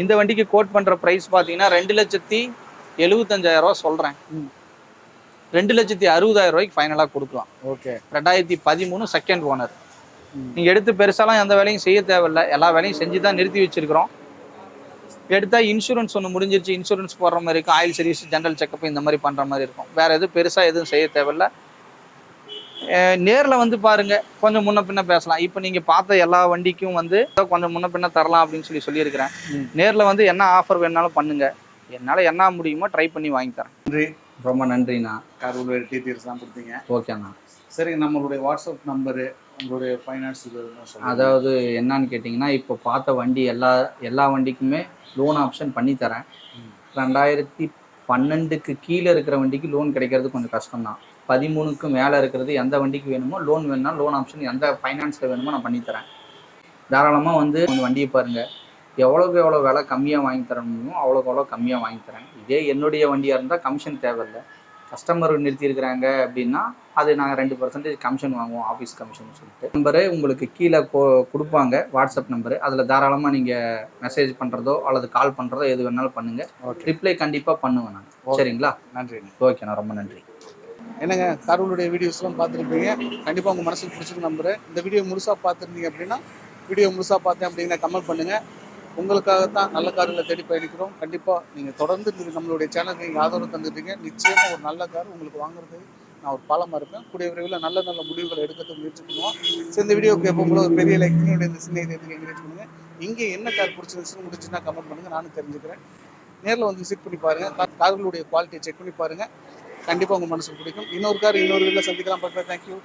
இந்த வண்டிக்கு கோட் பண்ணுற ப்ரைஸ் பார்த்தீங்கன்னா 2,75,000 ரூபா சொல்கிறேன். 2,60,000 ரூபாய்க்கு ஃபைனலாக கொடுக்கலாம். ஓகே. 2013 second owner. நீங்கள் எடுத்து பெருசாலாம் எந்த வேலையும் செய்ய தேவையில்லை, எல்லா வேலையும் செஞ்சு தான் நிறுத்தி வச்சுருக்கிறோம். எடுத்தால் இன்சூரன்ஸ் ஒன்று முடிஞ்சிருச்சு, இன்சூரன்ஸ் போடுற மாதிரி இருக்கும், ஆயில் சர்வீஸ், ஜென்ரல் செக்கப் இந்த மாதிரி பண்ணுற மாதிரி இருக்கும். வேறு எதுவும் பெருசாக எதுவும் செய்ய தேவையில்லை. நேரில் வந்து பாருங்கள், கொஞ்சம் முன்ன பின்ன பேசலாம். இப்போ நீங்கள் பார்த்த எல்லா வண்டிக்கும் வந்து கொஞ்சம் முன்ன பின்ன தரலாம் அப்படின்னு சொல்லியிருக்கிறேன். நேரில் வந்து என்ன ஆஃபர் வேணாலும் பண்ணுங்கள், என்னால் என்ன முடியுமோ ட்ரை பண்ணி வாங்கி தரேன். நன்றி, ரொம்ப நன்றிண்ணா. காரோட டீட்டெயில்ஸ்லாம் கொடுத்தீங்க. ஓகேண்ணா. சரிங்க, நம்மளுடைய வாட்ஸ்அப் நம்பரு, உங்களுடைய ஃபைனான்ஸ் இது அதாவது என்னன்னு கேட்டிங்கன்னா, இப்போ பார்த்த வண்டி எல்லா வண்டிக்குமே லோன் ஆப்ஷன் பண்ணி தரேன். 2012க்கு கீழே இருக்கிற வண்டிக்கு லோன் கிடைக்கிறது கொஞ்சம் கஷ்டம்தான். 13க்கு மேலே இருக்கிறது எந்த வண்டிக்கு வேணுமோ லோன் வேணும்னா லோன் ஆப்ஷன் எந்த ஃபைனான்ஸில் வேணுமோ நான் பண்ணித்தரேன். தாராளமாக வந்து கொஞ்சம் வண்டியை பாருங்கள், எவ்வளோக்கு எவ்வளோ விலை கம்மியாக வாங்கி தர முடியுமோ அவ்வளோக்கு எவ்வளோ கம்மியாக வாங்கி தரேன். இதே என்னுடைய வண்டியாக இருந்தால் கமிஷன் தேவையில்லை. கஸ்டமர் நிறுத்தியிருக்கிறாங்க அப்படின்னா அது நாங்கள் 2% கமிஷன் வாங்குவோம், ஆஃபீஸ் கமிஷன் சொல்லிட்டு. நம்பரு உங்களுக்கு கீழே கொடுப்பாங்க, வாட்ஸ்அப் நம்பரு. அதில் தாராளமாக நீங்கள் மெசேஜ் பண்ணுறதோ அல்லது கால் பண்ணுறதோ எது வேணாலும் பண்ணுங்கள். ரிப்ளை கண்டிப்பாக பண்ணுவேன் நான். சரிங்களா? நன்றி. ஓகேண்ணா, ரொம்ப நன்றி. என்னங்க, காரோடைய வீடியோஸ்லாம் பார்த்துருப்பீங்க. கண்டிப்பாக உங்கள் மனசுக்கு பிடிச்சிருக்கு நம்புறேன். இந்த வீடியோ முழுசாக பார்த்துருந்தீங்க அப்படின்னா, வீடியோ முழுசாக பார்த்தேன் அப்படின்னா கமெண்ட் பண்ணுங்கள். உங்களுக்காகத்தான் நல்ல காரில் தேடி பயணிக்கிறோம். கண்டிப்பாக நீங்கள் தொடர்ந்து நம்மளுடைய சேனலுக்கு நீங்கள் ஆதரவு தந்துட்டீங்க. நிச்சயமாக ஒரு நல்ல கார் உங்களுக்கு வாங்குறது நான் ஒரு பாலமாக இருப்பேன். கூடிய விரைவில் நல்ல நல்ல முடிவுகளை எடுக்கிறதுக்கு முயற்சி பண்ணுவோம். ஸோ இந்த வீடியோக்கு எப்போ ஒரு பெரிய லைக் பண்ணி இந்த சின்ன இதுக்கு என்கரேஜ் பண்ணுங்கள். இங்கே என்ன கார் பிடிச்சிருந்துச்சுன்னு முடிச்சுன்னா கமெண்ட் பண்ணுங்கள், நானும் தெரிஞ்சுக்கிறேன். நேரில் வந்து விசிட் பண்ணி பாருங்கள், கார்களுடைய குவாலிட்டியை செக் பண்ணி பாருங்கள். கண்டிப்பாக உங்கள் மனசுக்கு பிடிக்கும். இன்னொரு கார் இன்னொரு வீட்டில் சந்திக்கலாம். But thank you.